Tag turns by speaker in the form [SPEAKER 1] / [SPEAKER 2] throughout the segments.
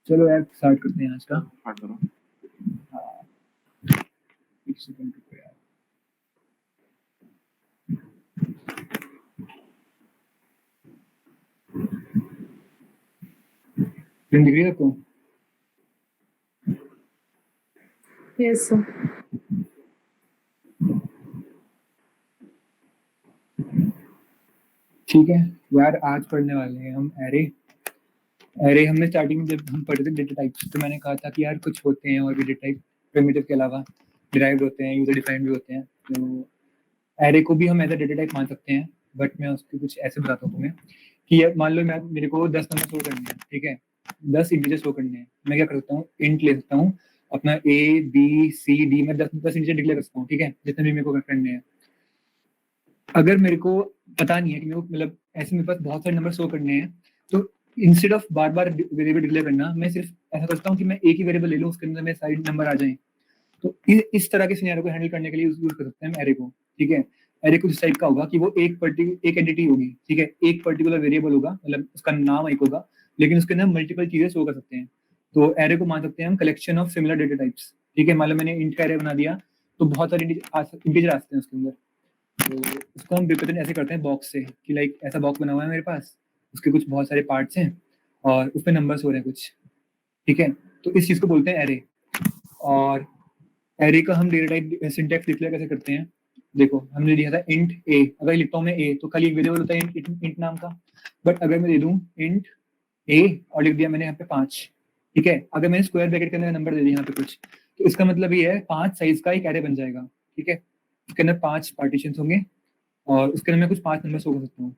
[SPEAKER 1] चलो यार स्टार्ट करते हैं आज का।
[SPEAKER 2] स्टार्ट करो।
[SPEAKER 1] हाँ, एक सेकंड रुको यार। स्क्रीन दिख रही है आपको?
[SPEAKER 3] Yes sir.
[SPEAKER 1] ठीक है यार, आज पढ़ने वाले हैं हम एरे हमने स्टार्टिंग में जब हम पढ़े थे डेटा टाइप्स, तो मैंने कहा था कि यार कुछ होते हैं और भी डेटा टाइप प्रिमिटिव के अलावा डिराइव्ड होते हैं, यूजर डिफाइंड भी होते हैं। तो एरे को भी हम एज अ डेटा टाइप मान सकते हैं, बट मैं उसके कुछ ऐसे बताता हूँ तुम्हें कि मान लो मेरे को 10 नंबर शो करने हैं, ठीक है, 10 इंटीजर शो करने हैं। मैं क्या करता हूँ, इंट ले सकता हूँ अपना ए बी सी डी, मैं 10 इंटीजर डिक्लेयर कर सकता हूँ, ठीक है, जितने भी मेरे को करने हैं। अगर मेरे को पता नहीं है कि मेरे को मतलब ऐसे मेरे पास बहुत सारे नंबर शो करने हैं, तो instead of bar bar variable declare करना, मैं सिर्फ ऐसा करता हूँ कि मैं एक ही वेरिएबल ले लूँ, उसके अंदर मेरे सारे नंबर आ जाएं। तो इस तरह के सिनेरियो को हैंडल करने के लिए यूज कर सकते हैं हम एरे को, ठीक है। एरे कुछ टाइप का होगा कि वो एक एंटिटी होगी, ठीक है, एक पर्टिकुलर वेरिएबल होगा, मतलब उसका नाम एक होगा, लेकिन उसके अंदर मल्टीपल चीजें शो कर सकते हैं। तो एरे को मान सकते हैं हम collection of similar data types, ठीक है। मान लो मैंने इंट का एरे बना दिया, तो बहुत सारे इंटीजर आ सकते हैं उसके अंदर। तो उसको हम रिप्रेजेंट ऐसे करते हैं बॉक्स से, कि लाइक ऐसा बॉक्स बना हुआ है मेरे पास, उसके कुछ बहुत सारे पार्ट्स हैं और उसमें नंबर्स हो रहे हैं कुछ, ठीक है। तो इस चीज को बोलते हैं एरे। और एरे का हम डेटा टाइप सिंटैक्स डिक्लेयर कैसे करते हैं, देखो हमने दिया था इंट ए, अगर लिखता हूँ मैं ए तो खाली एक वेरिएबल होता है इंट नाम का। बट अगर मैं दे दूं इंट ए और लिख दिया मैंने यहाँ पे 5, ठीक है, अगर मैंने स्क्वायर ब्रैकेट के अंदर नंबर दे दिया यहाँ पे कुछ, तो इसका मतलब ये है 5 साइज का एक एरे बन जाएगा, ठीक है। उसके अंदर 5 पार्टीशन होंगे और उसके अंदर मैं कुछ 5 नंबर शो कर सकता हूँ।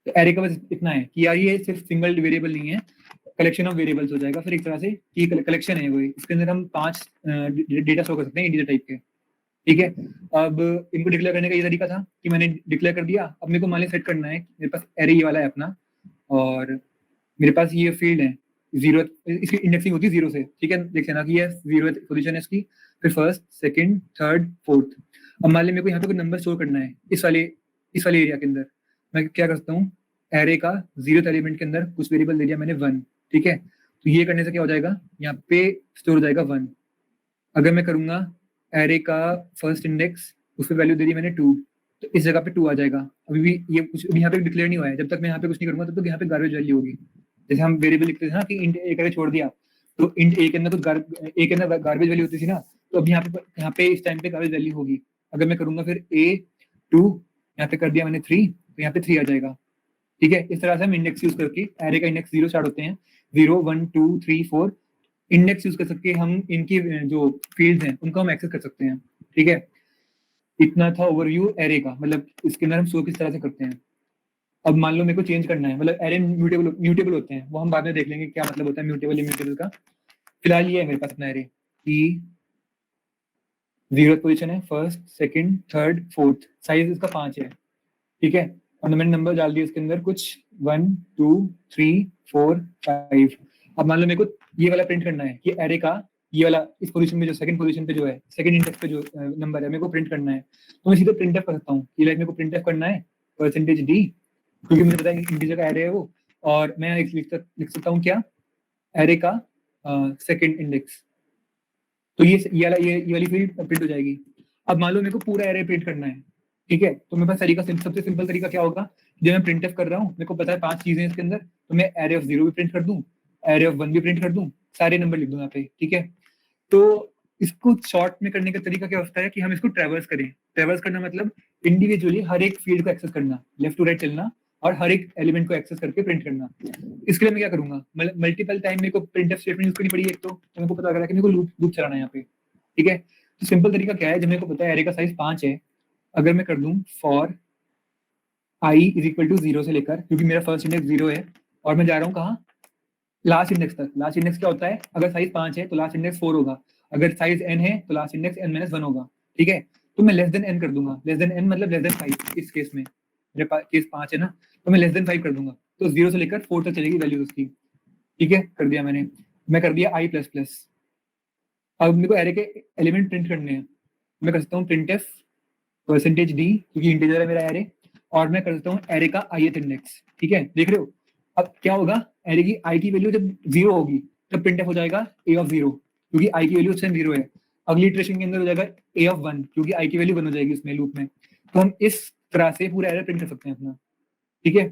[SPEAKER 1] तो एरे का बस इतना है कि यार ये सिर्फ सिंगल वेरिएबल नहीं है, कलेक्शन ऑफ वेरिएबल्स हो जाएगा फिर एक तरह से, कि कलेक्शन है वही, इसके अंदर हम 5 डेटा शो कर सकते हैं इंटीजर टाइप के, ठीक है। अब इनको डिक्लेयर करने का ये तरीका था कि मैंने डिक्लेयर कर दिया। अब मेरे को मान लिया सेट करना है, मेरे पास एरे ये वाला है अपना, और मेरे पास ये फील्ड है जीरो, इसकी इंडेक्सिंग होती है 0 से, ठीक है, देख लेना कि ये 0 पोजीशन है इसकी, फिर फर्स्ट सेकंड थर्ड फोर्थ। अब मान लिया मेरे को यहाँ पे कोई नंबर स्टोर करना है इस वाले एरिया के अंदर, मैं क्या कर सकता हूँ, एरे का 0th एलिमेंट के अंदर कुछ वेरिएबल दे दिया मैंने 1, ठीक है। तो ये करने से क्या हो जाएगा, यहाँ पे स्टोर हो जाएगा 1। अगर मैं करूंगा एरे का फर्स्ट इंडेक्स, उस पर वैल्यू दे दी मैंने 2, तो इस जगह पे 2 आ जाएगा। अभी भी ये कुछ अभी यहाँ पे डिक्लेयर नहीं हुआ है, जब तक मैं यहाँ पे कुछ नहीं करूंगा तब तक यहाँ पे गार्बेज वैल्यू होगी। जैसे हम वेरिएबल लिखते थे ना कि इंट ए करके छोड़ दिया, तो इंट ए के अंदर कुछ ए के अंदर गार्बेज वैल्यू होती थी ना, तो अभी यहाँ पे इस टाइम पे गार्बेज वैल्यू होगी। अगर मैं करूंगा फिर A2, यहाँ पे कर दिया मैंने 3, तो यहाँ पे 3 आ जाएगा, ठीक है। इस तरह से हम इंडेक्स यूज करके, एरे का इंडेक्स 0 स्टार्ट होते हैं, 0 1 2 3 4, इंडेक्स यूज कर सकते हैं हम, इनकी जो फील्ड्स हैं उनको हम एक्सेस कर सकते हैं, ठीक है। इतना था ओवरव्यू एरे का, मतलब इसके अंदर हम शो किस तरह से करते हैं। अब मान लो मेरे को चेंज करना है, मतलब एरे म्यूटेबल होते हैं, वो हम बाद में देख लेंगे क्या मतलब होता है म्यूटेबल इम्यूटेबल का। फिलहाल ये है मेरे पास अपना एरे कि 0th पोजीशन है, first second third fourth, size इसका 5 है, ठीक है। और मैंने नंबर डाल दिया इसके अंदर कुछ 1 2 3 4 5। अब मान लो मेरे को ये वाला प्रिंट करना है कि एरे का ये वाला इस पोजीशन में जो सेकंड पोजीशन पे जो है, सेकंड इंडेक्स पे जो नंबर है मेरे को प्रिंट करना है, तो मैं सीधे प्रिंटफ कर सकता हूँ कि लाइक मेरे को प्रिंटफ करना है परसेंटेज डी, क्योंकि मुझे पता है कि इंटीजर का एरे है वो, और मैं लिख सकता हूँ क्या, एरे का सेकंड इंडेक्स। तो ये वाली फील्ड प्रिंट हो जाएगी। अब मान लो मेरे को पूरा एरे प्रिंट करना है, ठीक है, तो मेरे पास तरीका सबसे सिंपल तरीका क्या होगा, जब मैं प्रिंटफ कर रहा हूँ मेरे को पता है 5 चीजें इसके अंदर, तो मैं एरे ऑफ 0 भी प्रिंट कर दूं, एरे ऑफ 1 भी प्रिंट कर दूं, सारे नंबर लिख दूं यहाँ पे, ठीक है। तो इसको शॉर्ट में करने का तरीका क्या होता है कि हम इसको ट्रेवर्स करें। ट्रेवर्स करना मतलब इंडिविजुअली हर एक फील्ड को एक्सेस करना, लेफ्ट टू राइट चलना और हर एक एलिमेंट को एक्सेस करके प्रिंट करना। इसके लिए मैं क्या करूंगा, मल्टीपल टाइम मेरे को प्रिंटफ स्टेटमेंट यूज करनी पड़ी एक, तो मेरे को पता लगा कि मेरे को लूप चलाना है यहाँ पे, ठीक है। तो सिंपल तरीका क्या है, जब मेरे को पता है एरे का साइज 5 है, अगर मैं कर दूं for I is equal to 0 से लेकर, क्योंकि मेरा फर्स्ट इंडेक्स 0 है और मैं जा रहा हूँ कहाँ, लास्ट इंडेक्स तक। लास्ट इंडेक्स क्या होता है, अगर साइज 5 है तो लास्ट इंडेक्स 4 होगा, अगर साइज n है तो लास्ट इंडेक्स n-1 होगा, ठीक है। तो मैं लेस देन n कर दूंगा, लेस देन n मतलब लेस देन 5, इस केस में मेरे पास केस 5 है ना, तो मैं लेस देन 5 कर दूंगा, तो 0 से लेकर 4 तक चलेगी वैल्यू उसकी, ठीक है, कर दिया मैंने। मैं कर दिया i प्लस प्लस। अब मेरे को एरे के एलिमेंट प्रिंट करने हैं, मैं कर सकता हूँ प्रिंटफ परसेंटेज डी, क्योंकि इंटीजर है मेरा एरे, और मैं कर सकता हूँ एरे का ith इंडेक्स, ठीक है, देख रहे हो। अब क्या होगा, एरे की आई की वैल्यू जब 0 होगी तब प्रिंट हो जाएगा a ऑफ 0, क्योंकि आई की वैल्यू उस टाइम 0 है। अगली इटरेशन के अंदर हो जाएगा a ऑफ 1, क्योंकि आई की वैल्यू 1 हो जाएगी उसमें लूप में। तो हम इस तरह से पूरा एरे प्रिंट कर सकते हैं अपना, ठीक है।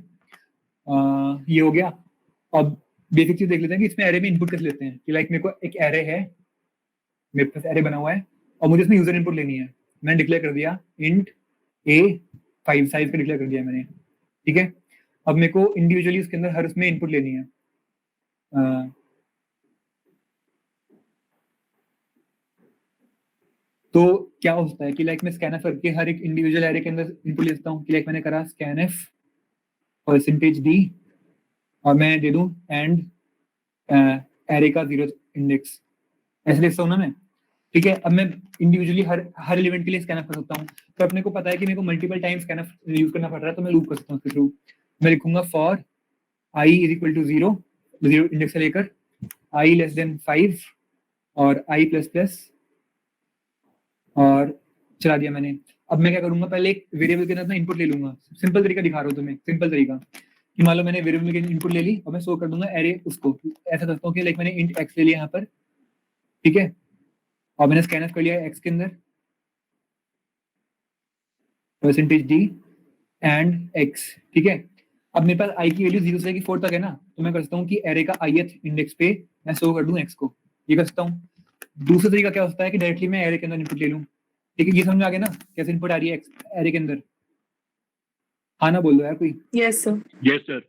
[SPEAKER 1] ये हो गया। अब बेसिक चीज देख लेते हैं कि इसमें एरे में इनपुट कैसे लेते हैं। कि लाइक मेरे को एक एरे है, मेरे पास एरे बना हुआ है और मुझे इसमें यूजर इनपुट लेनी है। मैंने डिक्लेयर कर दिया इंट a 5 साइज का डिक्लेयर कर दिया मैंने, ठीक है। अब मेरे को इंडिविजुअली उसके अंदर हर उसमें इनपुट लेनी है। तो क्या होता है कि लाइक मैं स्कैनफ करके हर एक इंडिविजुअल एरे के अंदर इनपुट लेता हूँ। कि लाइक मैंने करा स्कैनफ %d और मैं दे दूं एंड एरे का 0th इंडेक्स, ऐसे लिखता हूँ ना मैं, ठीक है। अब मैं इंडिविजुअली हर एलिमेंट के लिए स्कैनफ कर सकता हूँ। तो अपने को पता है कि मेरे को मल्टीपल टाइम स्कैनफ यूज करना पड़ रहा है, तो मैं लूप कर सकता हूँ उसके थ्रू। मैं लिखूंगा for i is equal to 0 index से लेकर i लेस देन 5 और i प्लस प्लस, और चला दिया मैंने। अब मैं क्या करूंगा, पहले एक वेरिएबल के अंदर अपना इनपुट ले लूंगा। सिंपल तरीका दिखा रहा हूँ तुम्हें, सिंपल तरीका कि मान लो मैंने वेरिएबल के इनपुट ले ली और मैं शो कर दूंगा एरे उसको। ऐसा करता हूँ कि लाइक मैंने इंट x ले लिया यहाँ पर, ठीक है, और मैंने स्कैनफ कर लिया x के अंदर %d एंड x, ठीक है। अब मेरे पास i की वैल्यू 0 से लेकर 4 तक है ना, तो मैं कर सकता हूँ कि एरे का ith इंडेक्स पे मैं शो कर दूं x को, ये कर सकता हूँ। दूसरा तरीका क्या होता है कि डायरेक्टली मैं एरे के अंदर इनपुट ले लूँ, ठीक है। ये समझ में आ गया ना कैसे इनपुट आ रही है एरे के अंदर? हाँ ना बोल दो यार कोई।
[SPEAKER 3] Yes, sir.
[SPEAKER 2] Yes sir.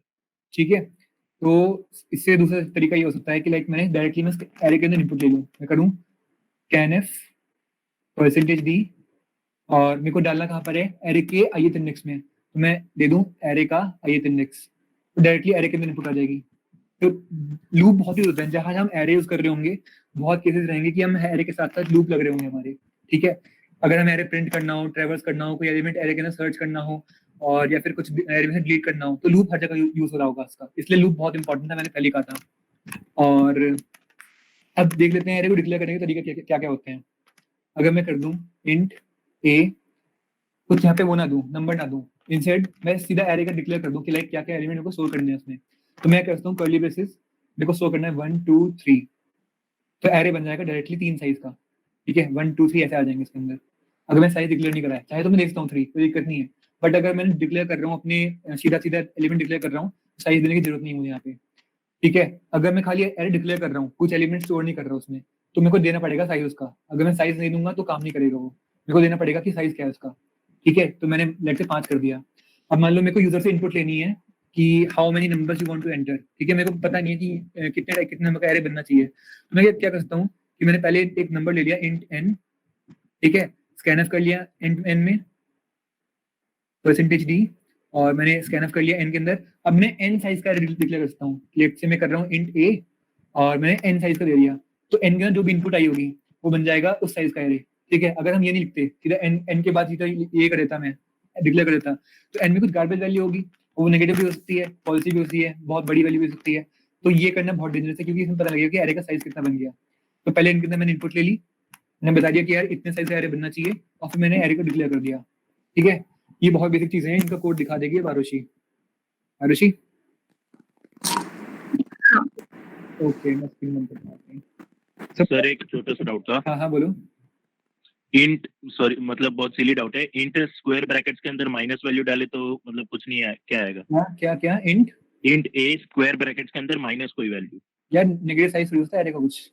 [SPEAKER 1] ठीक है, तो इससे दूसरा तरीका ये हो सकता है कि लाइक मैंने डायरेक्टली मैं एरे के अंदर इनपुट ले लूँ। मैं करूँ scanf %d और मेरे को डालना कहाँ पर है, एरे के ith इंडेक्स में, तो मैं दे दूं एरे का ith इंडेक्स, तो डायरेक्टली एरे के अंदर इनपुट आ जाएगी। तो लूप बहुत ही होते हैं जहां हम एरे यूज कर रहे होंगे, बहुत केसेस रहेंगे कि हम एरे के साथ साथ लूप लग रहे होंगे हमारे, ठीक है। अगर हम एरे प्रिंट करना हो, ट्रेवर्स करना हो, कोई एलिमेंट एरे के अंदर सर्च करना हो, और या फिर कुछ एरे में डिलीट करना हो, तो लूप हर जगह यूज हो रहा होगा उसका, इसलिए लूप बहुत इंपॉर्टेंट है, मैंने पहले कहा था। और अब देख लेते हैं एरे को डिक्लेयर करने के तरीके क्या क्या होते हैं। अगर मैं कर दूं इंट a, कुछ यहाँ पे वो ना दूं, नंबर ना दूं, इंस्टेड मैं सीधा एरे का डिक्लेयर कर दूं कि लाइक क्या क्या एलिमेंट को स्टोर करने हैं उसमें। तो मैं करता हूँ कर्ली ब्रेसेस, मेरे को स्टोर करना है 1 2 3, तो एरे बन जाएगा डायरेक्टली 3 साइज का, ठीक है। 1 2 3 ऐसे आ जाएंगे इसके अंदर। अगर मैं साइज डिक्लेयर नहीं करा है, चाहे तो मैं देखता हूँ 3, कोई दिक्कत नहीं है। बट अगर मैंने डिक्लेयर कर रहा हूँ अपने सीधा सीधा एलिमेंट डिक्लेयर कर रहा हूँ, साइज देने की जरूरत नहीं है मुझे यहाँ पे, ठीक है। अगर मैं खाली एरे डिक्लेयर कर रहा हूँ, कुछ एलिमेंट स्टोर नहीं कर रहा हूँ उसमें, तो मेरे को देना पड़ेगा साइज उसका। अगर मैं साइज नहीं दूंगा तो काम नहीं करेगा वो, मेरे को देना पड़ेगा कि साइज क्या है उसका, ठीक है। तो मैंने लेट से 5 कर दिया। अब मान लो मेरे को यूजर से इनपुट लेनी है कि how many numbers you want to enter, ठीक है। मेरे को पता नहीं है कि कितने नंबर का एरे बनना चाहिए, तो मैं क्या कर सकता हूँ कि मैंने पहले एक नंबर ले लिया इंट n, ठीक है, स्कैनफ कर लिया इंट n में %d और मैंने स्कैनफ कर लिया n के अंदर। अब मैं n साइज का एरे डिक्लेयर कर सकता हूँ। लेट से मैं कर रहा हूँ इंट a और मैंने n साइज का दे दिया, तो n के अंदर जो भी इनपुट आई होगी वो बन जाएगा उस साइज का एरे, ठीक है। अगर हम ये नहीं लिखते, सीधा n के बाद सीधा ये कर देता, मैं डिक्लेयर कर देता, तो n में कुछ गार्बेज वैल्यू होगी, वो नेगेटिव भी हो सकती है, पॉजिटिव भी हो सकती है, बहुत बड़ी वैल्यू भी हो सकती है। तो ये करना बहुत डेंजरस है, क्योंकि इसमें पता लगेगा कि एरे का साइज कितना बन गया। तो पहले इनके अंदर मैंने इनपुट ले ली, मैंने बता दिया कि यार इतने साइज का एरे बनना चाहिए, और फिर मैंने एरे को डिक्लेयर कर दिया, ठीक है। ये बहुत बेसिक चीजें हैं, इनका कोड दिखा देगी आरुषि। आरुषि ओके, मैं स्क्रीन बंद करता हूँ।
[SPEAKER 2] सर एक छोटा सा डाउट था।
[SPEAKER 1] हाँ हाँ बोलो।
[SPEAKER 2] इंट सॉरी मतलब बहुत सिली डाउट है। इंट स्क्वायर ब्रैकेट्स के अंदर माइनस वैल्यू डाले तो मतलब कुछ नहीं है, क्या आएगा?
[SPEAKER 1] क्या क्या इंट
[SPEAKER 2] ए स्क्वायर ब्रैकेट्स के अंदर माइनस कोई वैल्यू?
[SPEAKER 1] यार नेगेटिव साइज यूज होता है एरे का कुछ।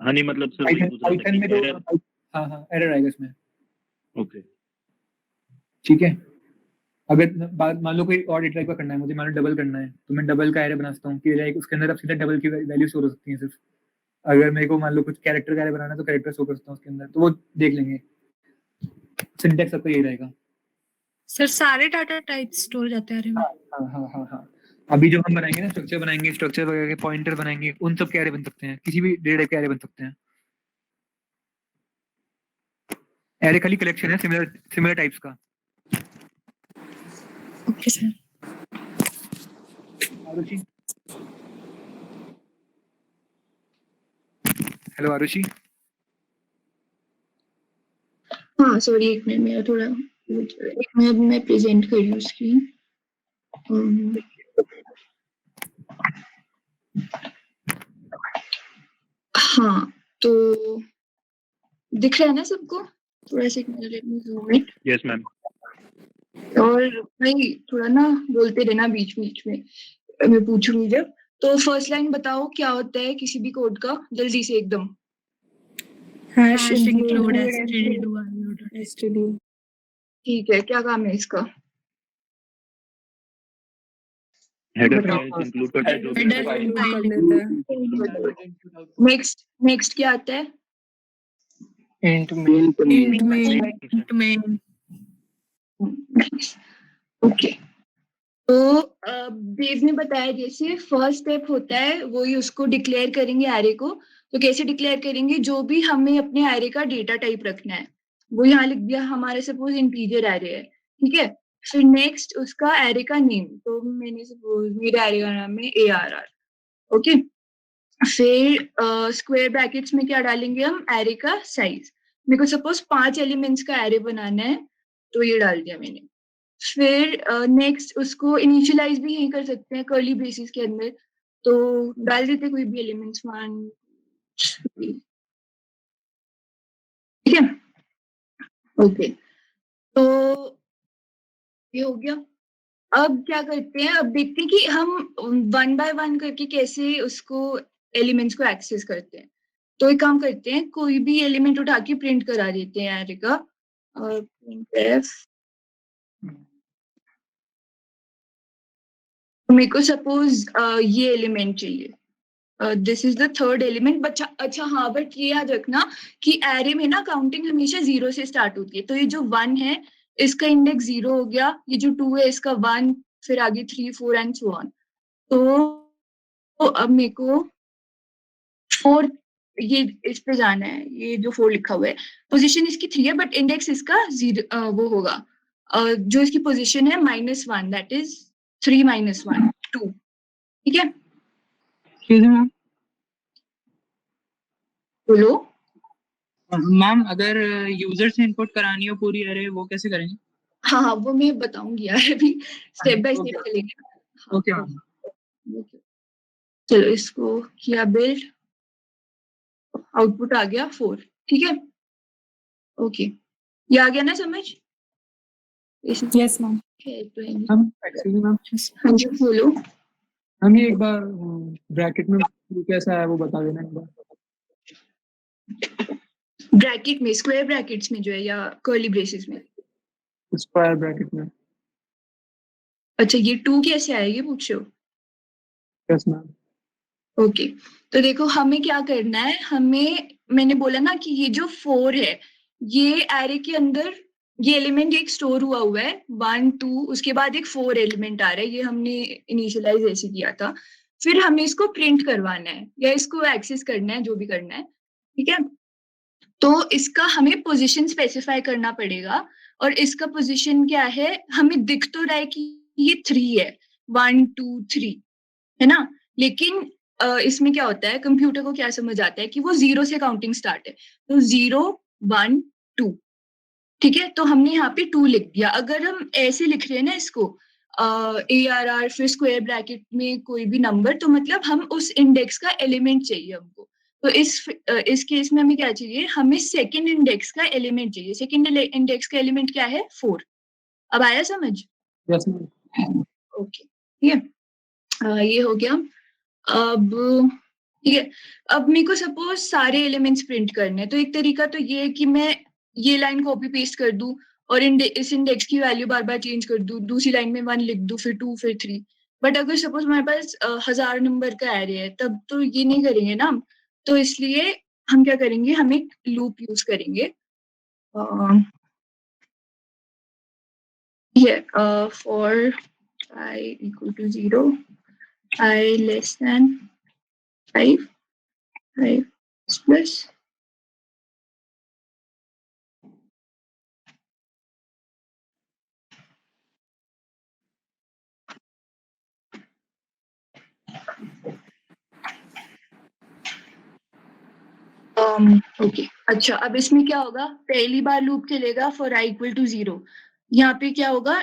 [SPEAKER 2] हाँ नहीं मतलब सर वही पूछ रहा था
[SPEAKER 1] पाइथन में
[SPEAKER 2] कि
[SPEAKER 1] तो
[SPEAKER 2] एरर।
[SPEAKER 1] हाँ हाँ एरर आएगा इसमें,
[SPEAKER 2] ओके
[SPEAKER 1] ठीक है। अगर मान लो कोई और टाइप का करना है मुझे, मान लो डबल करना है, तो मैं डबल का एरे बना सकता हूँ कि लाइक उसके अंदर अब सीधा डबल की वैल्यू शो हो सकती है सिर्फ। अगर मेरे को मान लो कुछ कैरेक्टर का एरे बनाना है तो कैरेक्टर शो कर सकता हूँ उसके अंदर, तो वो देख लेंगे। सिंटेक्स सबका यही रहेगा।
[SPEAKER 3] सर सारे डाटा टाइप स्टोर जाते हैं अरे में।
[SPEAKER 1] हाँ हाँ हाँ हाँ। अभी जो हम बनाएंगे ना, स्ट्रक्चर बनाएंगे, स्ट्रक्चर वगैरह के पॉइंटर बनाएंगे, उन सब के एरे बन सकते हैं, किसी भी डेटा टाइप के एरे बन सकते हैं। एरे खाली कलेक्शन है सिमिलर टाइप्स का।
[SPEAKER 3] Okay sir.
[SPEAKER 1] Arushi, hello Arushi.
[SPEAKER 4] हाँ सॉरी, एक मिनट मेरा थोड़ा, एक मिनट मैं प्रेजेंट कर रही हूँ स्क्रीन। हाँ, तो दिख रहा है ना सबको? थोड़ा सा let me zoom it.
[SPEAKER 2] Yes ma'am.
[SPEAKER 4] और भाई थोड़ा ना बोलते रहना बीच बीच में, मैं पूछूंगी जब। तो फर्स्ट लाइन बताओ क्या होता है किसी भी कोड का, जल्दी से एकदम।
[SPEAKER 3] hash include std std
[SPEAKER 4] ठीक है, क्या काम है इसका?
[SPEAKER 2] हेडर
[SPEAKER 4] बताओ।
[SPEAKER 2] फाइल्स इंक्लूड करता है जो भी
[SPEAKER 3] header
[SPEAKER 2] file-
[SPEAKER 3] file लेता है।
[SPEAKER 4] नेक्स्ट क्या आता है?
[SPEAKER 1] इंट में
[SPEAKER 3] int main
[SPEAKER 4] ओके, तो देव ने बताया जैसे फर्स्ट स्टेप होता है वही, उसको डिक्लेयर करेंगे एरे को। तो कैसे डिक्लेयर करेंगे? जो भी हमें अपने एरे का डेटा टाइप रखना है वो यहाँ लिख दिया, हमारे सपोज इंटीजर एरे है, ठीक है। फिर नेक्स्ट उसका एरे का नेम, तो मैंने सपोज मेरे एरे का नाम है ARR, ओके। फिर स्क्वायर ब्रैकेट्स में क्या डालेंगे हम? एरे का साइज। मेरे को सपोज 5 एलिमेंट्स का एरे बनाना है, तो ये डाल दिया मैंने। फिर नेक्स्ट उसको इनिशियलाइज भी यही कर सकते हैं कर्ली ब्रेसेस के अंदर, तो डाल देते कोई भी एलिमेंट्स 1 3, ठीक है। ओके, तो ये हो गया। अब क्या करते हैं? अब देखते हैं कि हम 1 बाय 1 करके कैसे उसको एलिमेंट्स को एक्सेस करते हैं। तो एक काम करते हैं, कोई भी एलिमेंट उठा के प्रिंट करा देते हैं एरे का। printf, मेरे को सपोज ये एलिमेंट चाहिए, this is the third element. अच्छा हाँ, बट ये याद रखना कि एरे में ना काउंटिंग हमेशा 0 से स्टार्ट होती है। तो ये जो 1 है इसका इंडेक्स 0 हो गया, ये जो 2 है इसका 1, फिर आगे 3 4 एंड सो ऑन। तो अब मेरे को 4, ये इस पे जाना है, ये जो 4 लिखा हुआ है, पोजीशन इसकी 3 है बट इंडेक्स इसका 0 वो होगा, जो इसकी पोजीशन है -1, दैट इज 3 - 1 2, ठीक है।
[SPEAKER 1] मैम
[SPEAKER 4] बोलो।
[SPEAKER 1] मैम अगर यूजर से इनपुट करानी हो पूरी एरे, वो कैसे करेंगे?
[SPEAKER 4] हाँ हाँ, वो मैं बताऊंगी यार, अभी स्टेप बाय स्टेप चलेंगे।
[SPEAKER 1] ओके
[SPEAKER 4] चलो इसको किया बिल्ड, आउटपुट आ गया 4, ठीक है। ओके, ये आ गया ना समझ?
[SPEAKER 3] yes ma'am
[SPEAKER 4] तो
[SPEAKER 1] मैम एक्चुअली मैम
[SPEAKER 4] हाँ जी बोलो।
[SPEAKER 1] हम ये एक बार ब्रैकेट में कैसा है वो बता देना एक बार।
[SPEAKER 4] ब्रैकेट में, स्क्वायर ब्रैकेट्स में जो है या कर्ली ब्रेसेस में?
[SPEAKER 1] स्क्वायर ब्रैकेट में।
[SPEAKER 4] अच्छा, ये 2 कैसे आएगी पूछ रहे हो?
[SPEAKER 1] Yes ma'am.
[SPEAKER 4] ओके, तो देखो हमें क्या करना है, हमें मैंने बोला ना कि ये जो 4 है ये एरे के अंदर, ये एलिमेंट एक स्टोर हुआ है 1 2, उसके बाद एक 4 एलिमेंट आ रहा है, ये हमने इनिशियलाइज ऐसे किया था। फिर हमें इसको प्रिंट करवाना है या इसको एक्सेस करना है, जो भी करना है, ठीक है। तो इसका हमें पोजीशन स्पेसिफाई करना पड़ेगा, और इसका पोजीशन क्या है? हमें दिख तो रहा है कि ये 3 है, 1 2 3, है ना। लेकिन इसमें क्या होता है, कंप्यूटर को क्या समझ आता है कि वो 0 से काउंटिंग स्टार्ट है, तो 0 1 2, ठीक है। तो हमने यहाँ पे 2 लिख दिया। अगर हम ऐसे लिख रहे हैं ना इसको, ARR फिर स्क्वायर ब्रैकेट में कोई भी नंबर, तो मतलब हम उस इंडेक्स का एलिमेंट चाहिए हमको। तो इस केस में हमें क्या चाहिए? हमें सेकंड इंडेक्स का एलिमेंट चाहिए। सेकंड इंडेक्स का एलिमेंट क्या है? 4। अब आया समझ?
[SPEAKER 1] Yes ma'am.
[SPEAKER 4] ओके, ठीक है। ये हो गया। अब ठीक है, अब मेरे को सपोज सारे एलिमेंट्स प्रिंट करने हैं, तो एक तरीका तो ये है कि मैं ये लाइन कॉपी पेस्ट कर दूं और इस इंडेक्स की वैल्यू बार बार चेंज कर दूं, दूसरी लाइन में 1 लिख दूं, फिर 2 फिर 3। बट अगर सपोज हमारे पास 1000 नंबर का एरे है, तब तो ये नहीं करेंगे ना हम। तो इसलिए हम क्या करेंगे, हम एक लूप यूज करेंगे। ये for I equal to 0, I less than 5 plus okay. अच्छा, अब इसमें क्या होगा? पहली बार लूप चलेगा फॉर I equal to 0। यहाँ पे क्या होगा?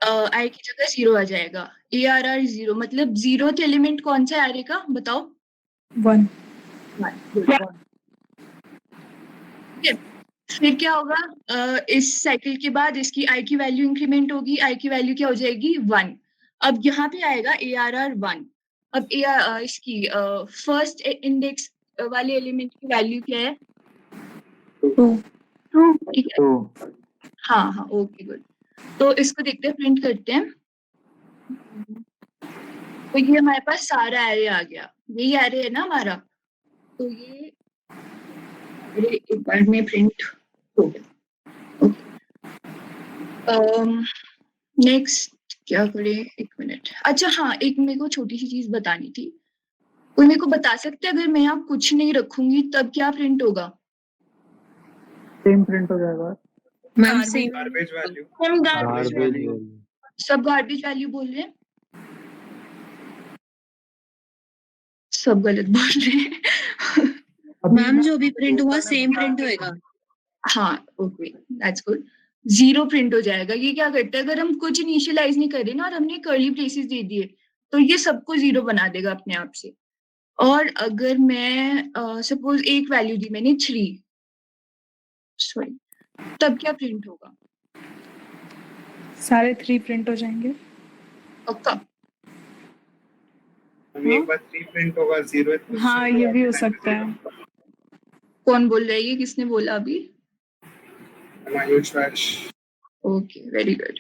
[SPEAKER 4] आई की जगह 0 आ जाएगा। ARR 0 मतलब 0th एलिमेंट कौन सा है एरे का, बताओ?
[SPEAKER 3] 1
[SPEAKER 4] ठीक है। फिर क्या होगा, इस साइकिल के बाद इसकी आई की वैल्यू इंक्रीमेंट होगी, आई की वैल्यू क्या हो जाएगी 1। अब यहाँ पे आएगा ARR 1। अब इसकी फर्स्ट इंडेक्स वाले एलिमेंट की वैल्यू क्या है?
[SPEAKER 3] 2
[SPEAKER 4] ठीक है।
[SPEAKER 1] तो
[SPEAKER 4] हाँ हाँ, ओके गुड। तो इसको देखते हैं, प्रिंट करते हैं। तो ये हमारे पास सारा एरे आ गया, यही एरे है ना हमारा। तो ये एरे एक बार में प्रिंट हो गया। नेक्स्ट क्या करें, एक मिनट। अच्छा हाँ, एक मेरे को छोटी सी चीज बतानी थी। कोई मेरे को बता सकते हैं, अगर मैं यहाँ कुछ नहीं रखूंगी तब क्या प्रिंट होगा?
[SPEAKER 1] सेम प्रिंट हो जाएगा।
[SPEAKER 3] Ma'am same
[SPEAKER 1] garbage value.
[SPEAKER 4] हम
[SPEAKER 5] गार्बेज वैल्यू।
[SPEAKER 4] सब गार्बेज वैल्यू बोल रहे हैं, सब गलत बोल रहे हैं।
[SPEAKER 3] मैम जो भी प्रिंट हुआ सेम प्रिंट होएगा।
[SPEAKER 4] हाँ ओके, दैट्स गुड। 0 प्रिंट हो जाएगा। ये क्या करता है, अगर हम कुछ इनिशियलाइज नहीं कर रहे ना और हमने कर्ली ब्रेसेस दे दिए तो ये सबको 0 बना देगा अपने आप से। और अगर मैं सपोज एक वैल्यू दी मैंने 3, सॉरी, तब क्या प्रिंट होगा?
[SPEAKER 3] सारे 3 प्रिंट हो जाएंगे।
[SPEAKER 4] पक्का?
[SPEAKER 1] एक बार 3 प्रिंट होगा, 0
[SPEAKER 3] हाँ ये भी हो सकता है।
[SPEAKER 4] कौन बोल रहा है ये, किसने बोला अभी?
[SPEAKER 1] Ayush Vaish.
[SPEAKER 4] Okay, very good.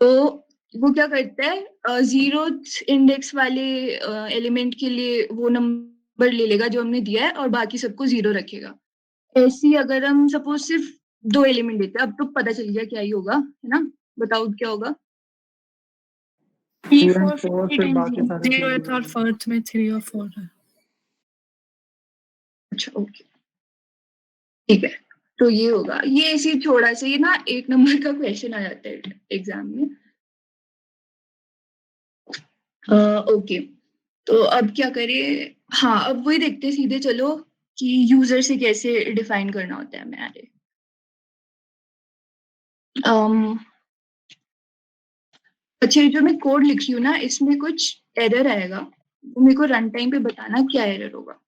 [SPEAKER 4] तो वो क्या करता है, 0th इंडेक्स वाले एलिमेंट के लिए वो नंबर ले लेगा जो हमने दिया है और बाकी सबको 0 रखेगा। ऐसे ही अगर हम सपोज सिर्फ 2 एलिमेंट देते हैं, अब तो पता चल गया क्या ही होगा, है ना? बताओ क्या होगा? 3 4 50
[SPEAKER 1] बाकी सारे
[SPEAKER 3] 0th और 4th में 3 और 4 है।
[SPEAKER 4] अच्छा ओके, ठीक है। तो ये होगा, ये ऐसे ही थोड़ा सा, ये ना 1 नंबर का क्वेश्चन आ जाता है एग्जाम में। ओके, तो अब क्या करें? हाँ, अब वही देखते हैं सीधे, चलो कि यूजर से कैसे डिफाइन करना होता है हमें एरे। अच्छा, ये जो मैं कोड लिख रही हूँ ना, इसमें कुछ एरर आएगा, तो मेरे को रन टाइम पे बताना क्या एरर होगा।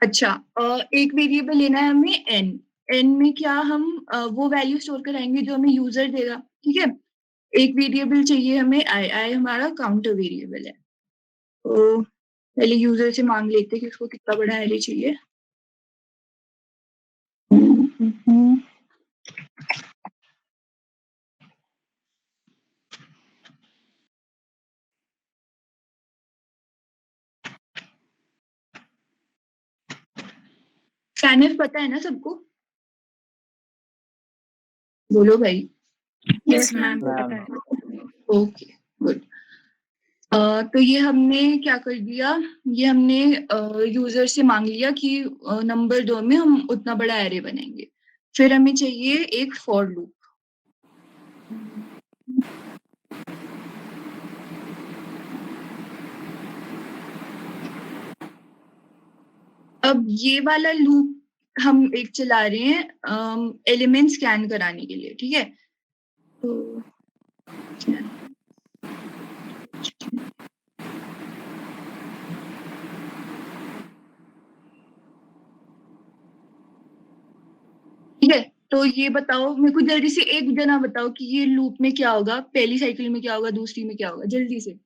[SPEAKER 4] अच्छा, एक वेरिएबल लेना है हमें n में क्या हम वो वैल्यू स्टोर कराएंगे जो हमें यूजर देगा, ठीक है? एक वेरिएबल चाहिए हमें i हमारा काउंटर वेरिएबल है। तो पहले यूजर से मांग लेते हैं कि उसको कितना बड़ा एरे चाहिए। scanf पता है ना सबको? बोलो भाई।
[SPEAKER 3] यस मैम पता है।
[SPEAKER 4] Okay good. तो ये हमने क्या कर दिया, ये हमने यूजर से मांग लिया कि नंबर 2 में हम उतना बड़ा एरे बनाएंगे। फिर हमें चाहिए एक फॉर लूप। अब ये वाला लूप हम एक चला रहे हैं एलिमेंट स्कैन कराने के लिए, ठीक है? तो ठीक है, तो ये बताओ मेरे को जल्दी से, एक जना बताओ कि ये लूप में क्या होगा, पहली साइकिल में क्या होगा, दूसरी में क्या होगा, जल्दी से।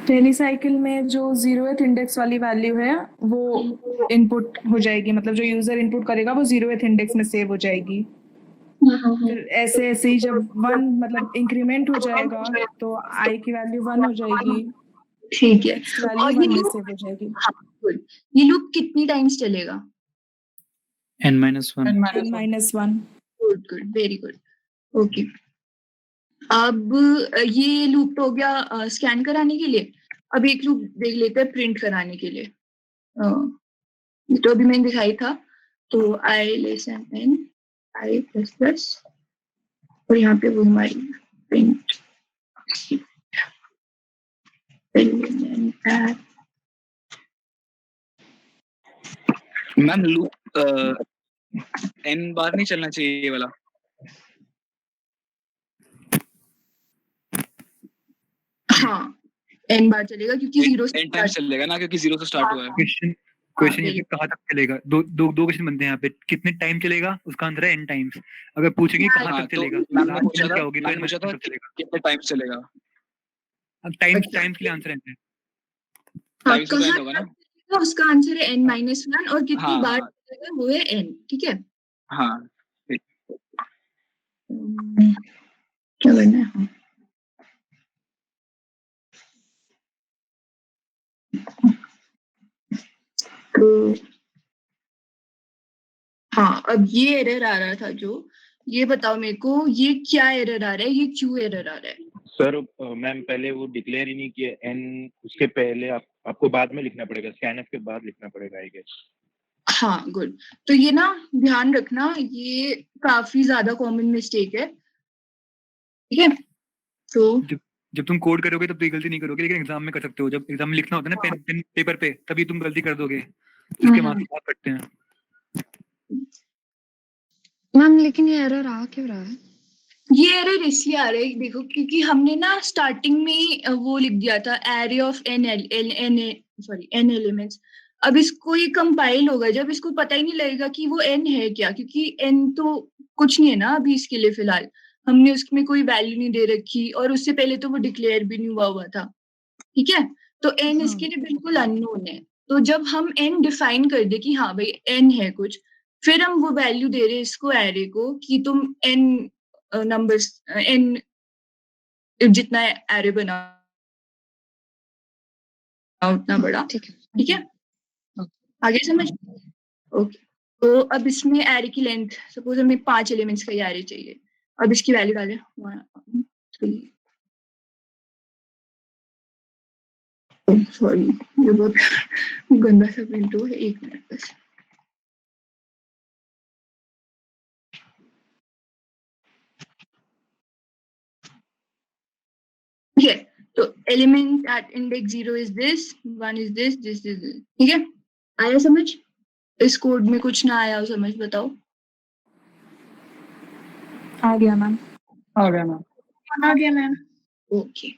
[SPEAKER 6] पहली साइकिल में जो 0th इंडेक्स वाली वैल्यू है वो इनपुट हो जाएगी, मतलब जो यूजर इनपुट करेगा वो 0th इंडेक्स में सेव हो जाएगी। फिर ऐसे ऐसे ही जब 1 मतलब इंक्रीमेंट हो जाएगा तो आई की वैल्यू 1 हो जाएगी,
[SPEAKER 4] ठीक है।
[SPEAKER 6] वैल्यू
[SPEAKER 4] और
[SPEAKER 6] 1 में सेव हो जाएगी।
[SPEAKER 4] हाँ, good। ये लूप कितनी टाइम्स चलेगा?
[SPEAKER 1] n-1।
[SPEAKER 6] n-1।
[SPEAKER 4] Good good, very good. Okay, अब ये लूप तो हो गया स्कैन कराने के लिए। अब एक लूप देख लेते हैं प्रिंट कराने के लिए। तो अभी मैंने दिखाई था, तो आई लेस एन आई प्लस प्लस, और यहाँ पे वो हमारी प्रिंट
[SPEAKER 5] मैम लूप n बार नहीं चलना चाहिए ये वाला।
[SPEAKER 4] हाँ n बार चलेगा क्योंकि जीरो से
[SPEAKER 5] n टाइम्स चलेगा ना, क्योंकि 0 से स्टार्ट हुआ है।
[SPEAKER 1] क्वेश्चन ये कहाँ तक चलेगा? दो क्वेश्चन बनते हैं यहाँ पे, कितने टाइम चलेगा, उसका आंसर है n टाइम्स। अगर पूछेंगे कहाँ
[SPEAKER 5] हाँ,
[SPEAKER 1] तक
[SPEAKER 5] तो
[SPEAKER 1] चलेगा,
[SPEAKER 5] मैम ने
[SPEAKER 1] लास्ट
[SPEAKER 5] पूछा
[SPEAKER 1] मिनट
[SPEAKER 5] था
[SPEAKER 1] क्या होगी, तो
[SPEAKER 5] मैंने पूछा था
[SPEAKER 1] कब चलेगा।
[SPEAKER 5] कितने टाइम्स चलेगा।
[SPEAKER 1] टाइम्स
[SPEAKER 4] अच्छा।
[SPEAKER 1] टाइम्स के लिए आंसर है।
[SPEAKER 4] हाँ,
[SPEAKER 5] टाइम्स का
[SPEAKER 4] कहाँ
[SPEAKER 5] n होगा ना।
[SPEAKER 4] तो उसका आंसर है n-1 और कितनी
[SPEAKER 5] हाँ,
[SPEAKER 4] बार
[SPEAKER 5] हाँ।
[SPEAKER 4] चलेगा वो है n, ठीक है।
[SPEAKER 5] हाँ
[SPEAKER 4] क्या करना है? तो हाँ, अब ये एरर आ रहा था जो, ये बताओ मेरे को ये क्या एरर आ रहा है, ये क्यों एरर आ रहा है?
[SPEAKER 2] सर मैम पहले वो डिक्लेयर ही नहीं किया एन, उसके पहले आपको बाद में लिखना पड़ेगा, स्कैनफ के बाद लिखना पड़ेगा आई गेस।
[SPEAKER 4] हाँ गुड। तो ये ना ध्यान रखना, ये काफी ज्यादा कॉमन मिस्टेक है, ठीक है। तो
[SPEAKER 1] जब तुम कोड करोगे तब तो ये गलती नहीं करोगे, लेकिन एग्जाम में कर सकते हो। जब एग्जाम में लिखना होता है ना पेन पेपर पे, तभी तुम गलती कर दोगे, इसके मार्क्स बहुत कटते हैं।
[SPEAKER 3] मैम लेकिन ये एरर आ क्यों रहा है?
[SPEAKER 4] ये एरर इसलिए आ रहा है देखो, क्योंकि हमने ना स्टार्टिंग में ही वो लिख दिया था एरे ऑफ n एलिमेंट्स। अब इसको ये कंपाइल होगा जब इसको पता ही नहीं लगेगा कि वो n है क्या, क्योंकि n तो कुछ नहीं है ना अभी इसके लिए फिलहाल, हमने उसमें कोई वैल्यू नहीं दे रखी और उससे पहले तो वो डिक्लेयर भी नहीं हुआ था, ठीक है। तो n इसके लिए बिल्कुल अननोन है। तो जब हम n डिफाइन कर दे कि हाँ भाई n है कुछ, फिर हम वो वैल्यू दे रहे हैं इसको एरे को कि तुम n नंबर्स n जितना एरे बना उतना बड़ा,
[SPEAKER 3] ठीक है।
[SPEAKER 4] ठीक है। आगे समझ? ओके। तो अब इसमें एरे की लेंथ, सपोज हमें 5 एलिमेंट्स का एरे चाहिए। अब इसकी वैल्यू डालें 1 3। सॉरी ये बहुत गंदा सा प्रिंट हो है, 1 मिनट बस। ठीक है, तो element at index 0 is this, 1 is this, this is this, ठीक है। आया समझ? इस कोड में कुछ ना आया हो समझ, बताओ।
[SPEAKER 6] आ गया मैम।
[SPEAKER 1] आ गया मैम।
[SPEAKER 6] आ गया मैम।
[SPEAKER 4] ओके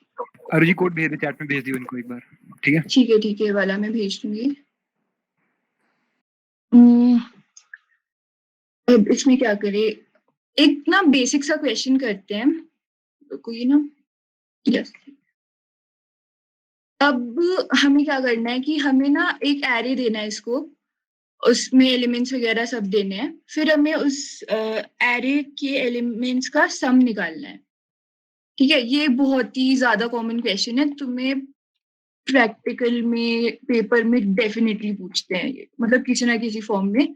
[SPEAKER 1] अरुजी कोड भेज दे, चैट में भेज दियो इनको एक बार, ठीक है।
[SPEAKER 4] ठीक है, वाला मैं भेज दूंगी। अब इसमें क्या करें, एक ना बेसिक सा क्वेश्चन करते हैं, कोई ना। यस, अब हमें क्या करना है कि हमें ना एक एरे देना है इसको, उसमें एलिमेंट्स वगैरह सब देने हैं, फिर हमें उस एरे के एलिमेंट्स का सम निकालना है, ठीक है। ये बहुत ही ज्यादा कॉमन क्वेश्चन है, तुम्हें प्रैक्टिकल में पेपर में डेफिनेटली पूछते हैं ये, मतलब किसी ना किसी फॉर्म में।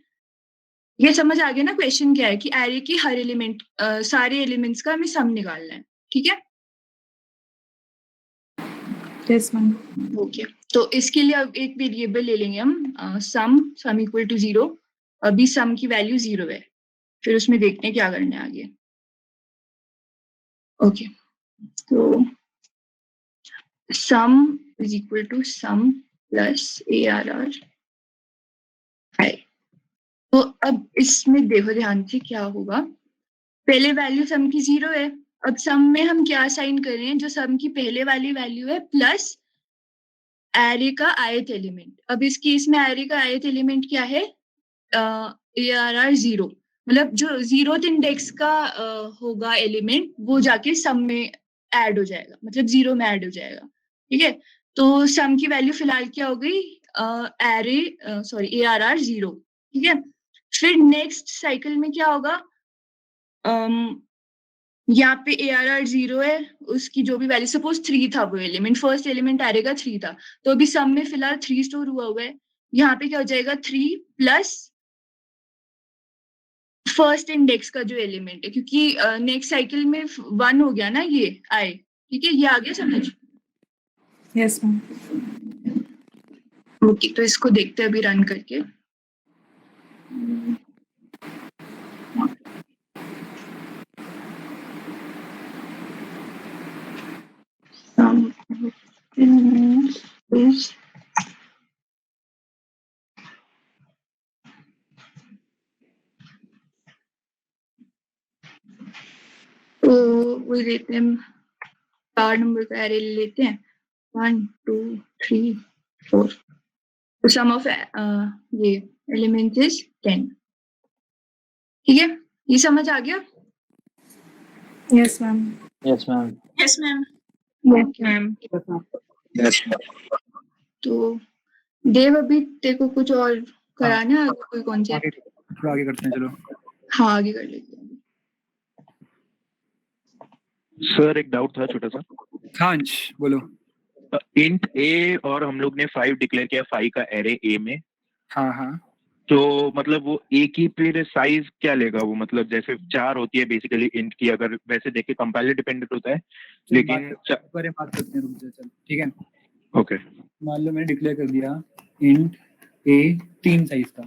[SPEAKER 4] ये समझ आ गया ना क्वेश्चन क्या है, कि एरे की हर एलिमेंट सारे एलिमेंट्स का हमें सम निकालना है, ठीक है।
[SPEAKER 6] Yes ma'am.
[SPEAKER 4] ओके, तो इसके लिए अब एक वेरिएबल ले लेंगे हम, सम इक्वल टू 0। अभी सम की वैल्यू 0 है, फिर उसमें देखते हैं क्या करना है आगे। ओके, तो sum is equal to sum plus ARR है। तो अब इसमें देखो ध्यान से क्या होगा, पहले वैल्यू सम की 0 है, अब सम में हम क्या साइन कर रहे हैं, जो सम की पहले वाली वैल्यू है प्लस एरे का ith एलिमेंट। अब इस केस में एरे का ith एलिमेंट क्या है, ARR 0, मतलब जो 0th इंडेक्स का होगा एलिमेंट, वो जाके सम में ऐड हो जाएगा, मतलब 0 में ऐड हो जाएगा, ठीक है। तो सम की वैल्यू फिलहाल क्या हो गई, ARR 0, ठीक है। फिर नेक्स्ट साइकिल में क्या होगा, यहाँ पे ARR 0 है, उसकी जो भी वैल्यू, सपोज 3 था वो एलिमेंट, फर्स्ट एलिमेंट एरे का 3 था, तो अभी सम में फिलहाल 3 स्टोर हुआ है। यहाँ पे क्या हो जाएगा, 3 प्लस फर्स्ट इंडेक्स का जो एलिमेंट है, क्योंकि नेक्स्ट साइकिल में 1 हो गया ना ये आए, ठीक है। ये आ गया समझ?
[SPEAKER 6] Yes ma'am.
[SPEAKER 4] ओके, तो इसको देखते हैं अभी रन करके। वही लेते हैं, 4 नंबर का एरे ले लेते हैं, 1 2 3 4। तो सम ऑफ ये एलिमेंट्स इज 10। ठीक है, ये समझ आ गया?
[SPEAKER 6] Yes ma'am.
[SPEAKER 7] Yes ma'am.
[SPEAKER 4] Yes ma'am.
[SPEAKER 6] Yes ma'am.
[SPEAKER 5] Yes
[SPEAKER 4] तो देव, अभी तेरे को कुछ और कराना है? आगे कोई कॉन्सेप्ट?
[SPEAKER 1] आगे थोड़ा आगे करते हैं, चलो।
[SPEAKER 4] हाँ, आगे कर लेते हैं।
[SPEAKER 2] सर एक डाउट था छोटा सा।
[SPEAKER 1] हाँ अंश, बोलो।
[SPEAKER 2] इंट ए और हम लोग ने 5 डिक्लेयर किया 5 का एरे ए में,
[SPEAKER 1] हाँ हाँ,
[SPEAKER 2] तो मतलब वो ए की फिर साइज क्या लेगा वो? मतलब जैसे 4 होती है बेसिकली इंट की, अगर वैसे देखे कंपाइलर डिपेंडेंट होता है, लेकिन
[SPEAKER 1] बात करते हैं, रुक जा, चल ठीक है।
[SPEAKER 2] ओके
[SPEAKER 1] मान लो मैंने डिक्लेयर कर दिया इंट ए 3 साइज का,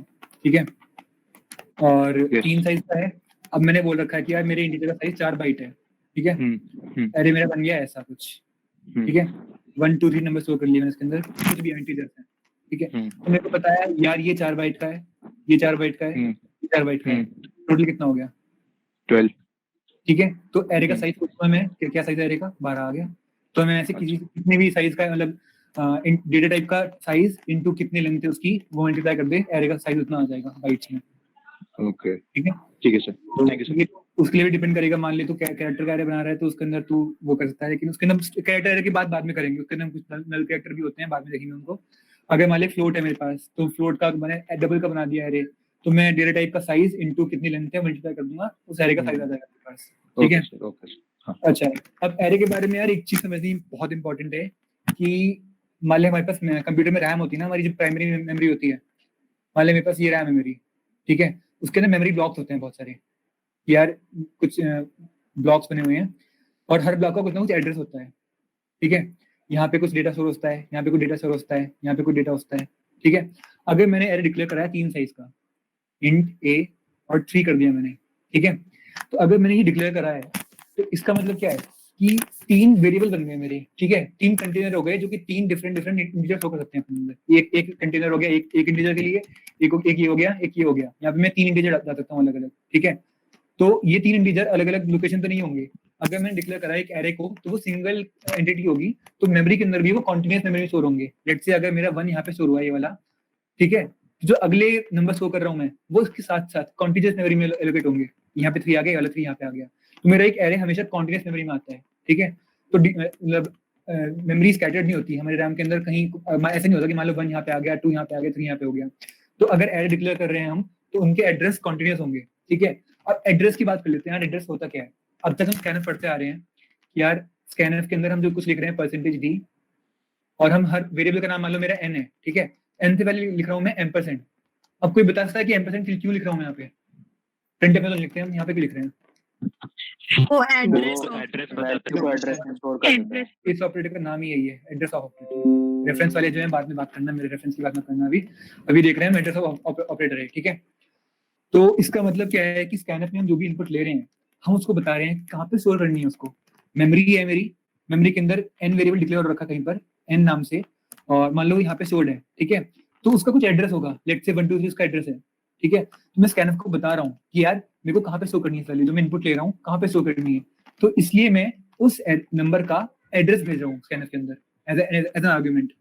[SPEAKER 1] ठीक है, और
[SPEAKER 2] Yes.
[SPEAKER 1] 3 साइज का है। अब मैंने बोल रखा है कि यार मेरे इंटीजर का साइज 4 बाइट है, ठीक है। अरे मेरा बन गया ऐसा कुछ, ठीक है, 1 2 3 नंबर स्टोर कर लिए मैंने इसके अंदर, कुछ भी इंटीजर है, ठीक है। तो मेरे को पता है यार ये 4 बाइट का है, ये 4 बाइट का है, ये 4 बाइट का है, टोटल कितना हो गया?
[SPEAKER 2] 12।
[SPEAKER 1] ठीक है, तो एरे का साइज पूछा मैं, क्या साइज है एरे का? 12 आ गया। तो मैं ऐसे कितने भी साइज का, मतलब डेटा टाइप का साइज इनटू कितनी लेंथ है उसकी, वो मल्टीप्लाई कर दे, एरे का साइज उतना आ जाएगा बाइट्स में।
[SPEAKER 2] ओके
[SPEAKER 1] ठीक है,
[SPEAKER 2] ठीक है सर, थैंक यू सर।
[SPEAKER 1] उसके लिए भी डिपेंड करेगा। मान ले तो कैरेक्टर का एरे बना रहा है तो उसके अंदर तू वो कर सकता है, लेकिन उसके अंदर कैरेक्टर एरे की बात बाद में करेंगे। उसके अंदर कुछ नल कैरेक्टर भी होते हैं, बाद में देखेंगे उनको। अगर मान ले फ्लोट है मेरे पास, तो फ्लोट का मैंने डबल का बना दिया एरे, तो मैं डेटा टाइप का साइज इनटू कितनी लेंथ है मल्टीप्लाई कर दूंगा, उस एरे का साइज आ जाएगा मेरे पास। ठीक है,
[SPEAKER 2] ओके सर।
[SPEAKER 1] अच्छा, अब एरे के बारे में यार एक चीज समझनी बहुत इंपॉर्टेंट है कि मान ले हमारे पास कंप्यूटर में रैम होती है ना, हमारी जो प्राइमरी मेमोरी होती है, मान ले मेरे पास ये रैम है मेरी, ठीक है, उसके अंदर मेमोरी ब्लॉक्स होते हैं बहुत सारे यार, कुछ ब्लॉक्स बने हुए हैं, और हर ब्लॉक का कुछ ना कुछ एड्रेस होता है, ठीक है। यहाँ पे कुछ डेटा स्टोर होता है, यहाँ पे कुछ डेटा स्टोर होता है, यहाँ पे कुछ डेटा होता है, ठीक है। अगर मैंने एरे डिक्लेयर कराया 3 साइज का, इंट ए और 3 कर दिया मैंने, ठीक है, तो अगर मैंने ये डिक्लेयर करा है तो इसका मतलब क्या है कि 3 वेरिएबल बन गए मेरे, ठीक है, 3 कंटेनर हो गए जो कि 3 डिफरेंट इंटीजर शो कर सकते हैं अपने अंदर। एक कंटेनर हो गया एक इंटीजर के लिए, एक ये हो गया, एक ये हो गया, यहाँ पे मैं 3 इंटीजर डाल सकता हूँ अलग अलग, ठीक है। तो ये 3 इंटीजर अलग अलग लोकेशन पे नहीं होंगे। अगर मैंने डिक्लेयर करा एक एरे को, तो वो सिंगल एंटिटी होगी, तो मेमोरी के अंदर भी वो कॉन्टिन्यूस मेमोरी स्टोर होंगे। लेट्स से अगर मेरा 1 यहाँ पे स्टोर हुआ ये वाला, ठीक है, जो अगले नंबर शो कर रहा हूँ मैं, वो उसके साथ साथ कॉन्टिन्यूस मेमोरी में एलोकेट होंगे। यहाँ पे 3 आ गया, वाला 3 यहाँ पे आ गया, तो मेरा एक एरे हमेशा कॉन्टिन्यूस मेमोरी में आता है, ठीक है। तो मतलब मेमोरी स्कैटर्ड नहीं होती हमारे रैम के अंदर कहीं, ऐसा नहीं होता कि मान लो 1 यहाँ पे आ गया, 2 यहाँ पे आ गया, 3 यहाँ पे हो गया। तो अगर एरे डिक्लेयर कर रहे हैं हम, तो उनके एड्रेस कॉन्टिन्यूस होंगे, ठीक है। अब एड्रेस की बात कर लेते हैं। यार एड्रेस होता क्या है? अब तक हम स्कैनफ पढ़ते आ रहे हैं कि यार स्कैनफ के अंदर हम जो कुछ लिख रहे हैं %d, और हम हर वेरिएबल का नाम मान लो मेरा n है, ठीक है, n से पहले लिख रहा हूँ मैं %। अब कोई बता सकता है कि % क्यों लिख रहा हूँ मैं यहाँ पे? प्रिंट में तो लिखते हैं हम, यहाँ पे क्यों लिख रहे हैं?
[SPEAKER 3] वो एड्रेस
[SPEAKER 2] एड्रेस
[SPEAKER 7] वैल्यू को एड्रेस में स्टोर कर देते हैं।
[SPEAKER 1] इस ऑपरेटर का नाम ही यही है, एड्रेस ऑफ ऑपरेटर। रेफरेंस वाले जो है बाद में बात करना, मेरे रेफरेंस की बात मत करना। अभी देख रहे हैं एड्रेस ऑफ ऑपरेटर है, ठीक है। तो इसका मतलब क्या है कि स्कैनफ में हम जो भी इनपुट ले रहे हैं, हम उसको बता रहे हैं कहाँ पे स्टोर करनी है उसको। मेमोरी है मेरी, मेमोरी के अंदर n वेरिएबल डिक्लेयर हो रखा कहीं पर n नाम से, और मान लो यहाँ पे स्टोर्ड है, ठीक है, तो उसका कुछ एड्रेस होगा, लेट्स से 1 2 3 उसका एड्रेस है, ठीक है। तो मैं स्कैनफ को बता रहा हूँ कि यार मेरे को कहाँ पे स्टोर करनी है वैल्यू, जो मैं इनपुट ले रहा हूँ कहाँ पे स्टोर करनी है। तो इसलिए मैं उस नंबर का एड्रेस भेज रहा हूँ स्कैनफ के अंदर एज एन आर्ग्यूमेंट,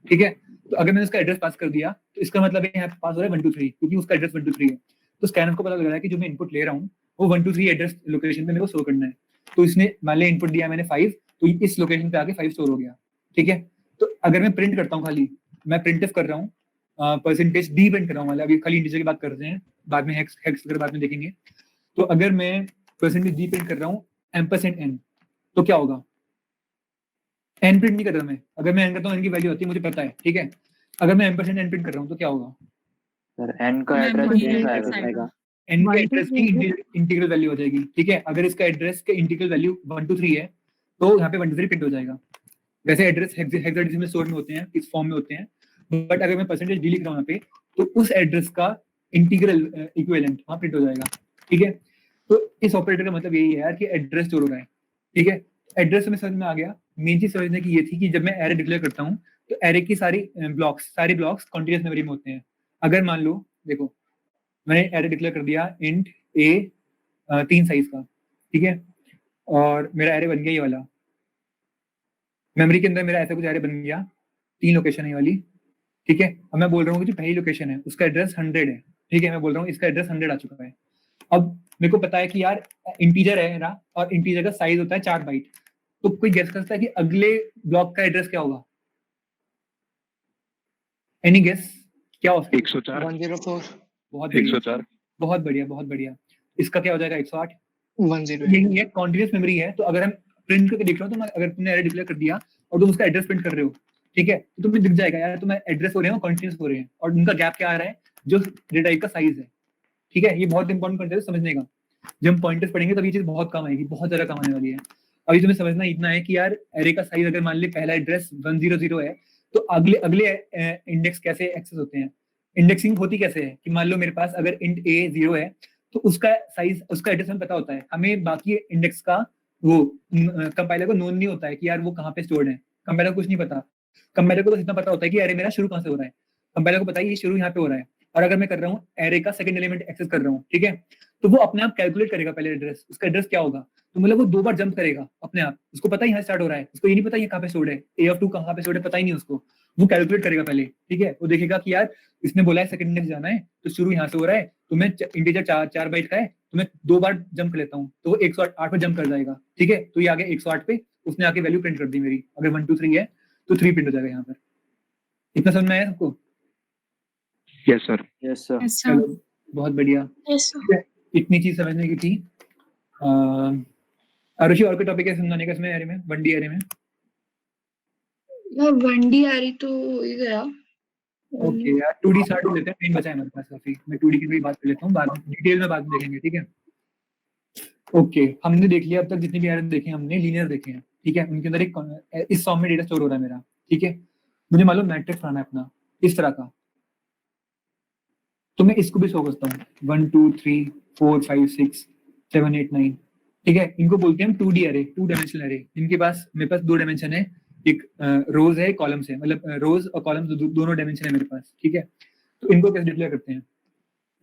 [SPEAKER 1] ठीक है। तो अगर मैंने उसका एड्रेस पास कर दिया, तो इसका मतलब यहाँ पे पास हो रहा है 1 2 3, क्योंकि उसका एड्रेस 1 2 3 है। तो स्कैनफ को पता लग रहा है कि जो मैं इनपुट ले रहा हूँ वो 1 2 3 एड्रेस लोकेशन पे मेरे को स्टोर करना है। तो इसने मान लिया इनपुट दिया मैंने 5, तो इस लोकेशन पे आके 5 स्टोर हो गया, ठीक है। तो अगर मैं प्रिंट करता हूँ, खाली मैं प्रिंटफ कर रहा हूँ, %d प्रिंट कर रहा हूँ, मतलब अभी खाली इंटीजर की बात कर रहे हैं, बाद में हेक्स वगैरह बाद में देखेंगे। तो अगर मैं %d प्रिंट कर रहा हूँ %n, तो क्या होगा? n प्रिंट नहीं कर रहा मैं, अगर मैं n करता हूँ n की वैल्यू होती है मुझे पता है, ठीक है। अगर मैं %n प्रिंट कर रहा हूँ तो क्या होगा?
[SPEAKER 7] सर n का एड्रेस आएगा।
[SPEAKER 1] n के एड्रेस की इंटीग्रल वैल्यू हो जाएगी, ठीक है। अगर इसका एड्रेस के इंटीग्रल वैल्यू 1 2 3 है, तो यहाँ पे 1 2 3 प्रिंट हो जाएगा। वैसे एड्रेस हेक्साडेसिमल स्टोर में होते हैं, इस फॉर्म में होते हैं, बट अगर मैं %d लिख रहा हूँ यहाँ पे, तो उस एड्रेस का इंटीग्रल इक्विवेलेंट वहाँ प्रिंट हो जाएगा, ठीक है। तो इस ऑपरेटर का मतलब यही है यार कि एड्रेस स्टोर हो रहा है, ठीक है। एड्रेस में समझ में आ गया। मेन चीज समझने की ये थी कि जब मैं एरे डिक्लेयर करता हूँ, तो एरे की सारे ब्लॉक्स कॉन्टिन्यूस मेमोरी में होते हैं। अगर मान लो देखो मैंने एरे डिक्लेयर कर दिया इंट ए 3 साइज का, ठीक है, और मेरा एरे बन गया ये वाला। मेमोरी के अंदर मेरा ऐसा कुछ एरे बन गया, 3 लोकेशन है ये वाली, ठीक है। अब मैं बोल रहा हूँ कि जो पहली लोकेशन है उसका एड्रेस 100 है, ठीक है। मैं बोल रहा हूँ इसका एड्रेस 100 आ चुका है। अब मेरे को पता है कि यार इंटीजर है मेरा और इंटीजर का साइज होता है 4 बाइट। तो कोई गेस कर सकता है कि अगले ब्लॉक का एड्रेस क्या होगा? एनी गेस क्या हो सकता है?
[SPEAKER 2] 104
[SPEAKER 8] 104
[SPEAKER 1] बहुत बढ़िया,
[SPEAKER 2] 104
[SPEAKER 1] बहुत बढ़िया, बहुत बढ़िया। इसका क्या हो जाएगा? 108।
[SPEAKER 8] 108
[SPEAKER 1] यही है, कॉन्टिन्यूस मेमोरी है। तो अगर हम प्रिंट करके देख रहे हो तो अगर तुमने एरे डिक्लेयर कर दिया और तुम उसका एड्रेस प्रिंट कर रहे हो, ठीक है, तो तुम्हें दिख जाएगा यार तुम्हें एड्रेस हो रहे हैं और कॉन्टिन्यूस हो रहे हैं, और उनका गैप क्या आ रहा है? जो डेटा टाइप का साइज है, ठीक है। ये बहुत इंपॉर्टेंट कंसेप्ट है समझने का। जब हम पॉइंटर्स पढ़ेंगे तब ये चीज बहुत काम आएगी, बहुत ज्यादा काम आने वाली है। अभी तुम्हें समझना इतना है कि यार एरे का साइज अगर मान ली पहला एड्रेस 100 है तो अगले अगले इंडेक्स कैसे एक्सेस होते हैं? इंडेक्सिंग होती कैसे है कि मान लो मेरे पास अगर इंट ए 0 है तो उसका साइज, उसका एड्रेस हमें पता होता है। हमें बाकी इंडेक्स का वो कंपाइलर को नोन नहीं होता है कि यार वो कहाँ पे स्टोर्ड है। कंपाइलर को कुछ नहीं पता। कंपाइलर को बस इतना पता होता है कि अरे मेरा शुरू कहाँ से हो रहा है। कंपाइलर को पता है ये शुरू यहाँ पे हो रहा है, और अगर मैं कर रहा हूँ एरे का सेकंड एलिमेंट एक्सेस कर रहा हूँ, ठीक है, तो वो अपने आप कैलकुलेट करेगा पहले एड्रेस, उसका एड्रेस क्या होगा। तो मतलब वो 2 बार जंप करेगा अपने आप। उसको पता है यहाँ स्टार्ट हो रहा है, उसको ये नहीं पता ये कहाँ पे स्टोर्ड है, AF2 कहाँ पे स्टोर्ड है, पता ही नहीं उसको। वो कैलकुलेट करेगा पहले, ठीक है। वो देखेगा कि यार इसने बोला है सेकंड इंडेक्स जाना है तो शुरू यहाँ से हो रहा है, तो मैं इंटीजर 4 बाइट का है तो मैं 2 बार जंप कर लेता हूँ, तो वो 108 पे जंप कर जाएगा, ठीक है। तो ये आगे 108 पे उसने आके वैल्यू प्रिंट कर दी मेरी। अगर 1 2 3 है तो 3 प्रिंट हो जाएगा यहाँ पर। इतना समझ में आया सबको?
[SPEAKER 2] Yes sir.
[SPEAKER 7] Yes sir.
[SPEAKER 3] Yes, sir.
[SPEAKER 1] चलो बहुत बढ़िया।
[SPEAKER 3] Yes, sir.
[SPEAKER 1] ठीक है, इतनी चीज समझने की थी। आरुषि और कोई टॉपिक है समझाने का इसमें एरे में, 1D एरे में?
[SPEAKER 4] यार 1D आ रही तो हो ही गया।
[SPEAKER 1] ओके यार 2D स्टार्ट कर लेते हैं, टाइम बचा है हमारे पास काफी। मैं 2D की भी बात कर लेता हूँ, बाद में डिटेल में बाद में देखेंगे, ठीक है। ओके, हमने देख लिया अब तक जितनी भी एरे देखे हैं हमने, लीनियर देखे हैं, ठीक है। उनके अंदर एक इस फॉर्म में डेटा स्टोर हो रहा है मेरा, ठीक है। मुझे मालूम मैट्रिक्स बनाना है अपना इस तरह का, तो मैं इसको भी शो करता हूँ 1 2 3 4 5 6 7 8 9, ठीक है। इनको बोलते हैं हम 2D एरे, 2 डायमेंशनल एरे। इनके पास मेरे पास 2 डायमेंशन है, एक रोज है, कॉलम्स है, मतलब रोज और कॉलम्स दोनों डायमेंशन है मेरे पास, ठीक है। तो इनको कैसे डिक्लेयर करते हैं?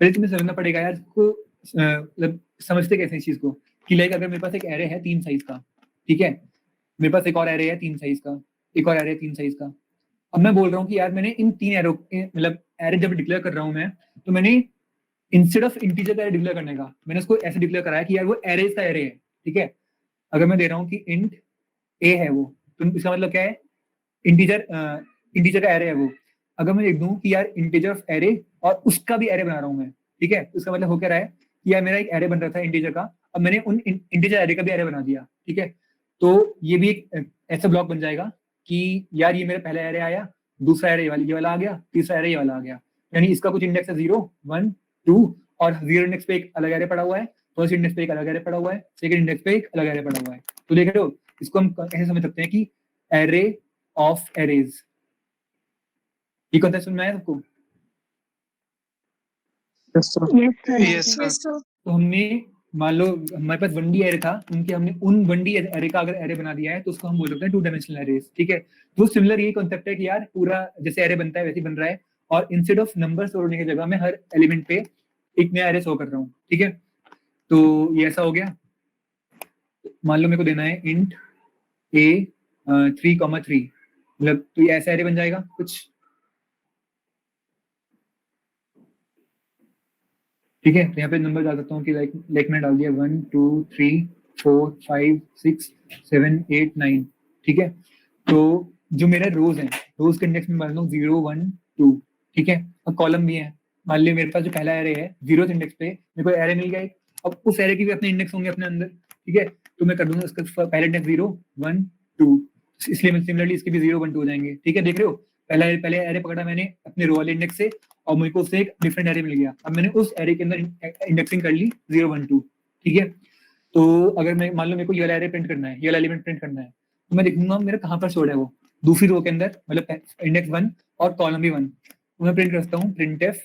[SPEAKER 1] पहले तुम्हें समझना पड़ेगा यार इसको, मतलब समझते कैसे इस चीज को कि लाइक अगर मेरे पास एक एरे है 3 साइज का, ठीक है, मेरे पास एक और एरे है 3 साइज का, एक और एरे है 3 साइज का। अब मैं बोल रहा हूँ कि यार मैंने इन 3 एरो, मतलब एरे जब डिक्लेयर कर रहा हूँ मैं, तो मैंने इंस्टेड ऑफ इंटीजर का एरे डिक्लेयर करने का, मैंने उसको ऐसे डिक्लेयर कराया कि यार वो एरेज का एरे है, ठीक है। अगर मैं दे रहा हूँ कि इंट ए है वो, तो इसका मतलब क्या है? इंटीजर, इंटीजर का एरे है वो। अगर मैं लिख दूं कि यार इंटीजर ऑफ एरे और उसका भी एरे बना रहा हूँ मैं, ठीक है, तो इसका मतलब हो क्या रहा है कि यार मेरा एक एरे बन रहा था इंटीजर का, अब मैंने उन इंटीजर एरे का भी एरे बना दिया, ठीक है। तो ये भी एक ऐसा ब्लॉक बन जाएगा कि यार ये मेरा पहला एरे आया, दूसरा एरे ये वाला आ गया, तीसरा एरे ये वाला आ गया। यानी इसका कुछ इंडेक्स है 0 1 2, और 0 इंडेक्स पे एक अलग एरे पड़ा हुआ है, फर्स्ट इंडेक्स पे एक अलग एरे पड़ा हुआ है, सेकंड इंडेक्स पे एक अलग एरे पड़ा हुआ है। तो देख रहे हो, इसको हम ऐसे समझ सकते हैं कि एरे ऑफ एरेज। ये कॉन्सेप्ट समझ में आया सबको?
[SPEAKER 8] Yes sir.
[SPEAKER 3] Yes, sir.
[SPEAKER 1] तो हमने मान लो हमारे पास 1D एरे था, उनके हमने उन 1D एरे का अगर एरे बना दिया है तो उसको हम बोल सकते हैं 2 डायमेंशनल एरेज, ठीक है। तो सिमिलर यही कॉन्सेप्ट है कि यार पूरा जैसे एरे बनता है वैसे ही बन रहा है, और इंस्टेड ऑफ नंबर स्टोर होने की जगह मैं हर एलिमेंट पे एक नया एरे शो कर रहा हूँ, ठीक है। तो ये ऐसा हो गया। मान लो मेरे को देना है इंट ए 3,3, मतलब तो ये ऐसा एरे बन जाएगा कुछ, ठीक है। तो यहाँ पे नंबर डाल सकता हूँ कि लाइक मैंने डाल दिया 1 2 3 4 5 6 7 8 9, ठीक है। तो जो मेरा रोज है, रोज के इंडेक्स में मान लो 0 1 2, ठीक है। अब कॉलम भी है, मान लिया मेरे पास जो पहला एरे है 0th इंडेक्स पे मेरे को एरे मिल गया एक। अब उस एरे के भी अपने इंडेक्स होंगे अपने अंदर, ठीक है। तो मैं कर दूंगा उसका पहला इंडेक्स 0 1 2, इसलिए मैं सिमिलरली इसके भी 0 1 2 हो जाएंगे, ठीक है। देख रहे हो, पहले एरे पकड़ा मैंने अपने रो वाले इंडेक्स से, और मुझे उससे एक डिफरेंट एरे मिल गया। अब मैंने उस एरे के अंदर इंडेक्सिंग कर ली 0 1 2, ठीक है। तो अगर मैं मान लो मेरे को ये वाला एरे प्रिंट करना है, ये वाला एलिमेंट प्रिंट करना है, तो मैं देखूंगा मेरा कहाँ पर स्टोर्ड है वो, दूसरी रो के अंदर, मतलब इंडेक्स 1 और कॉलम भी 1। तो मैं प्रिंट करता हूँ printf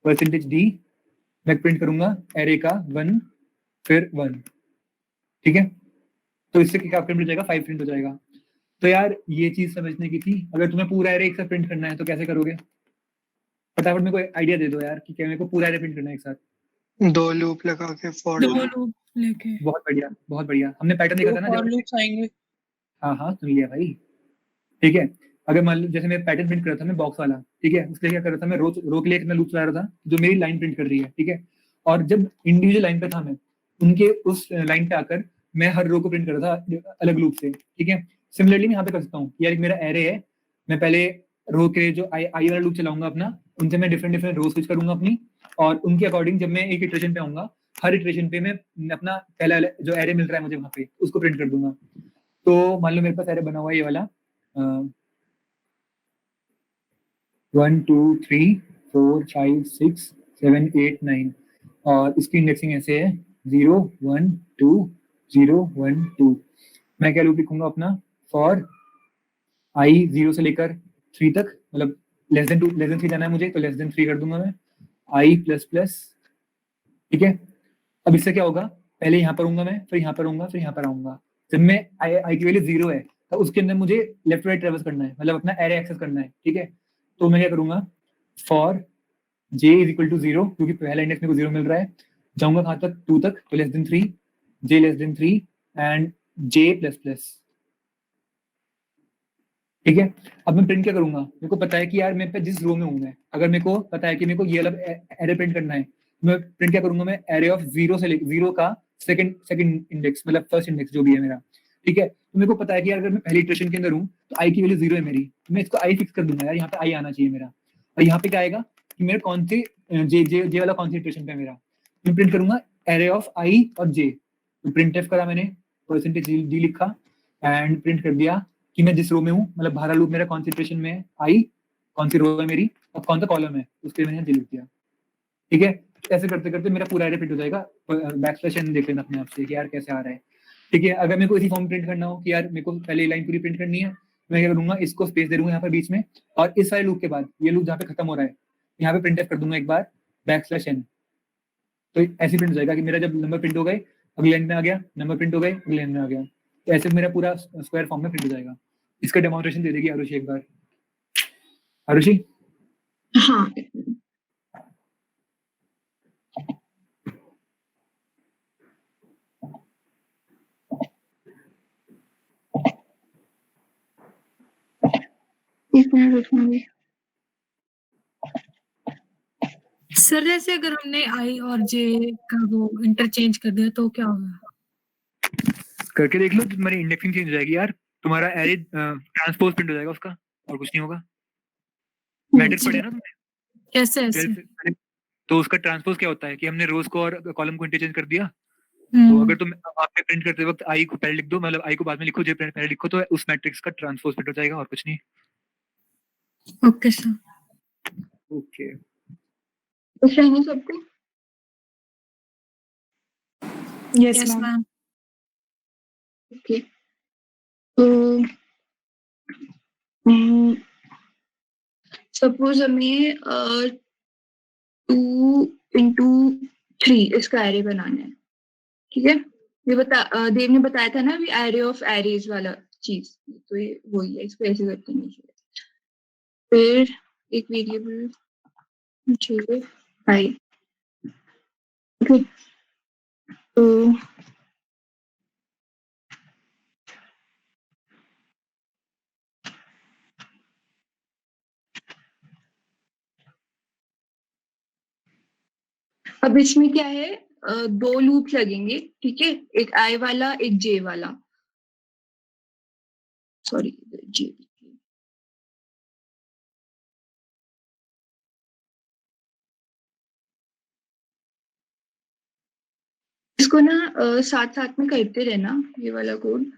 [SPEAKER 1] %d, मैं प्रिंट करूंगा एरे का 1 फिर 1, ठीक है। तो इससे क्या प्रिंट हो जाएगा? 5 प्रिंट हो जाएगा। तो यार ये चीज समझने की थी। अगर तुम्हें पूरा एरे एक साथ प्रिंट करना है तो कैसे करोगे? फटाफट मेरे को आइडिया दे दो यार कि क्या मेरे को पूरा एरे प्रिंट करना है एक साथ।
[SPEAKER 8] दो लूप लगा के फॉर
[SPEAKER 3] दो लूप लेके
[SPEAKER 1] बहुत बढ़िया, बहुत बढ़िया। हमने पैटर्न देखा था ना
[SPEAKER 5] फॉर
[SPEAKER 1] जब
[SPEAKER 5] लूप्स आएंगे।
[SPEAKER 1] हाँ हाँ सुन लिया भाई। ठीक है, अगर मान लो जैसे मैं पैटर्न प्रिंट कर रहा था मैं बॉक्स वाला, ठीक है, उसके लिए क्या कर रहा था मैं रो के लिए कितना लूप चला रहा था जो मेरी लाइन प्रिंट कर रही है, ठीक है। और जब इंडिविजुअल लाइन पे था मैं उनके उस लाइन पे आकर मैं हर रो को प्रिंट कर रहा था अलग लूप से, ठीक है। सिमिलरली मैं यहाँ पे कर सकता हूँ यार, एक मेरा एरे है, मैं पहले रो के जो आई वाला लूप चलाऊंगा अपना, उनसे मैं डिफरेंट डिफरेंट रो स्विच करूंगा अपनी, और उनके अकॉर्डिंग जब मैं एक इटरेशन पे आऊंगा, हर इटरेशन पे मैं अपना पहला जो एरे मिल रहा है मुझे वहां पे उसको प्रिंट कर दूंगा। तो मान लो मेरे पास एरे बना हुआ है ये वाला 1 2 3 4 5 6 7 8 9, और इसकी इंडेक्सिंग ऐसे है 0 1 2 0 1 2। मैं क्या लूप लिखूंगा अपना, फॉर आई 0 से लेकर 3 तक, मतलब लेस देन 3 जाना है मुझे तो लेस देन 3 कर दूंगा मैं, आई प्लस प्लस, ठीक है। अब इससे क्या होगा, पहले यहाँ पर आऊंगा मैं, फिर यहाँ पर आऊंगा, फिर यहाँ पर आऊंगा। जब मैं आई की वैल्यू 0 है तो उसके अंदर मुझे लेफ्ट राइट ट्रेवर्स करना है, मतलब अपना एरे एक्सेस करना है, ठीक है। तो मैं क्या करूंगा, for J is equal to 0, क्योंकि पहला इंडेक्स मेरे को 0 मिल रहा है, जाऊंगा कहाँ तक 2 तक, तो less than 3, J less than 3 and J plus plus, ठीक है। अब मैं प्रिंट क्या करूंगा, मेरे को पता है कि यार मेरे पे जिस रो में हूं मैं, अगर मेरे को पता है कि मेरे को ये वाला एरे प्रिंट करना है, मैं प्रिंट क्या करूंगा, मैं एरे ऑफ 0 से 0 का सेकंड इंडेक्स, मतलब फर्स्ट इंडेक्स जो भी है मेरा, ठीक है। तो मेरे को पता है कि यार अगर मैं पहली इटरेशन के अंदर हूँ तो आई की वैल्यू 0 है मेरी, तो मैं इसको आई फिक्स कर दूंगा यार, यहाँ पे आई आना चाहिए मेरा। और यहाँ पे क्या आएगा कि मेरे कौन से जे वाला कौन सी इटरेशन पे है मेरा, मैं प्रिंट करूंगा एरे ऑफ आई और जे। तो प्रिंट एफ करा मैंने, परसेंटेज डी लिखा एंड प्रिंट कर दिया कि मैं जिस रो में हूँ, मतलब बाहर लूप मेरा कॉन्सेंट्रेशन में है आई, कौन सी रो है मेरी और कौन सा कॉलम है, उसके लिए मैंने डिलीट किया, ठीक है। ऐसे करते करते मेरा पूरा एरे प्रिंट हो जाएगा। बैक स्लैश एन देख लेना अपने आप से कि यार कैसे आ रहा है, ठीक है। अगर मेरे को इसी फॉर्म प्रिंट करना हो कि यार मेरे को पहले लाइन पूरी प्रिंट करनी है, मैं क्या करूंगा, इसको स्पेस दे दूंगा यहाँ पर बीच में, और इस सारे लूप के बाद ये लूप जहाँ पे खत्म हो रहा है यहाँ पे प्रिंट कर दूंगा एक बार बैक स्लैश एन। तो ऐसे प्रिंट हो जाएगा कि मेरा जब नंबर प्रिंट हो गए अगले लाइन में आ गया, नंबर प्रिंट हो गए अगले लाइन में आ गया, तो ऐसे मेरा पूरा स्क्वायर फॉर्म में प्रिंट हो जाएगा। इसका डेमोन्स्ट्रेशन दे देगी आरुषि एक बार। आरुषि
[SPEAKER 4] हाँ एक मिनट रुकूंगी।
[SPEAKER 3] सर जैसे अगर हमने आई और जे का वो इंटरचेंज कर दिया तो क्या होगा?
[SPEAKER 1] करके देख लो, तुम्हारी इंडेक्सिंग चेंज हो जाएगी यार, तुम्हारा एरे ट्रांसपोज प्रिंट हो जाएगा उसका, और कुछ नहीं होगा। मैट्रिक्स पढ़े ना तुमने
[SPEAKER 3] कैसे ऐसे?
[SPEAKER 1] 12th? तो उसका ट्रांसपोज क्या होता है कि हमने रोज को और कॉलम को इंटरचेंज कर दिया। तो
[SPEAKER 3] हम्म,
[SPEAKER 1] अगर तुम आपने प्रिंट करते वक्त आई को पहले लिख दो, मतलब आई को बाद में लिखो, जे पहले लिखो, तो उस मैट्रिक्स का ट्रांसपोज प्रिंट हो जाएगा, और कुछ नहीं।
[SPEAKER 3] Okay sir.
[SPEAKER 1] ओके
[SPEAKER 4] कुछ रहेंगे सबको?
[SPEAKER 6] Yes
[SPEAKER 3] yes
[SPEAKER 6] ma'am.
[SPEAKER 3] Ma'am.
[SPEAKER 4] Okay तो सपोज हमें 2 into 3 इसका एरे बनाना है, ठीक है। देव ने बताया था ना अभी एरे ऑफ एरेज वाला चीज, तो ये वही है, इसको ऐसे करते हैं। फिर एक वेरिएबल चाहिए आई, ओके। तो अब इसमें क्या है, 2 लूप लगेंगे, ठीक है, एक आई वाला एक जे वाला, सॉरी जे। इसको ना साथ साथ में करते रहना ये वाला कोड।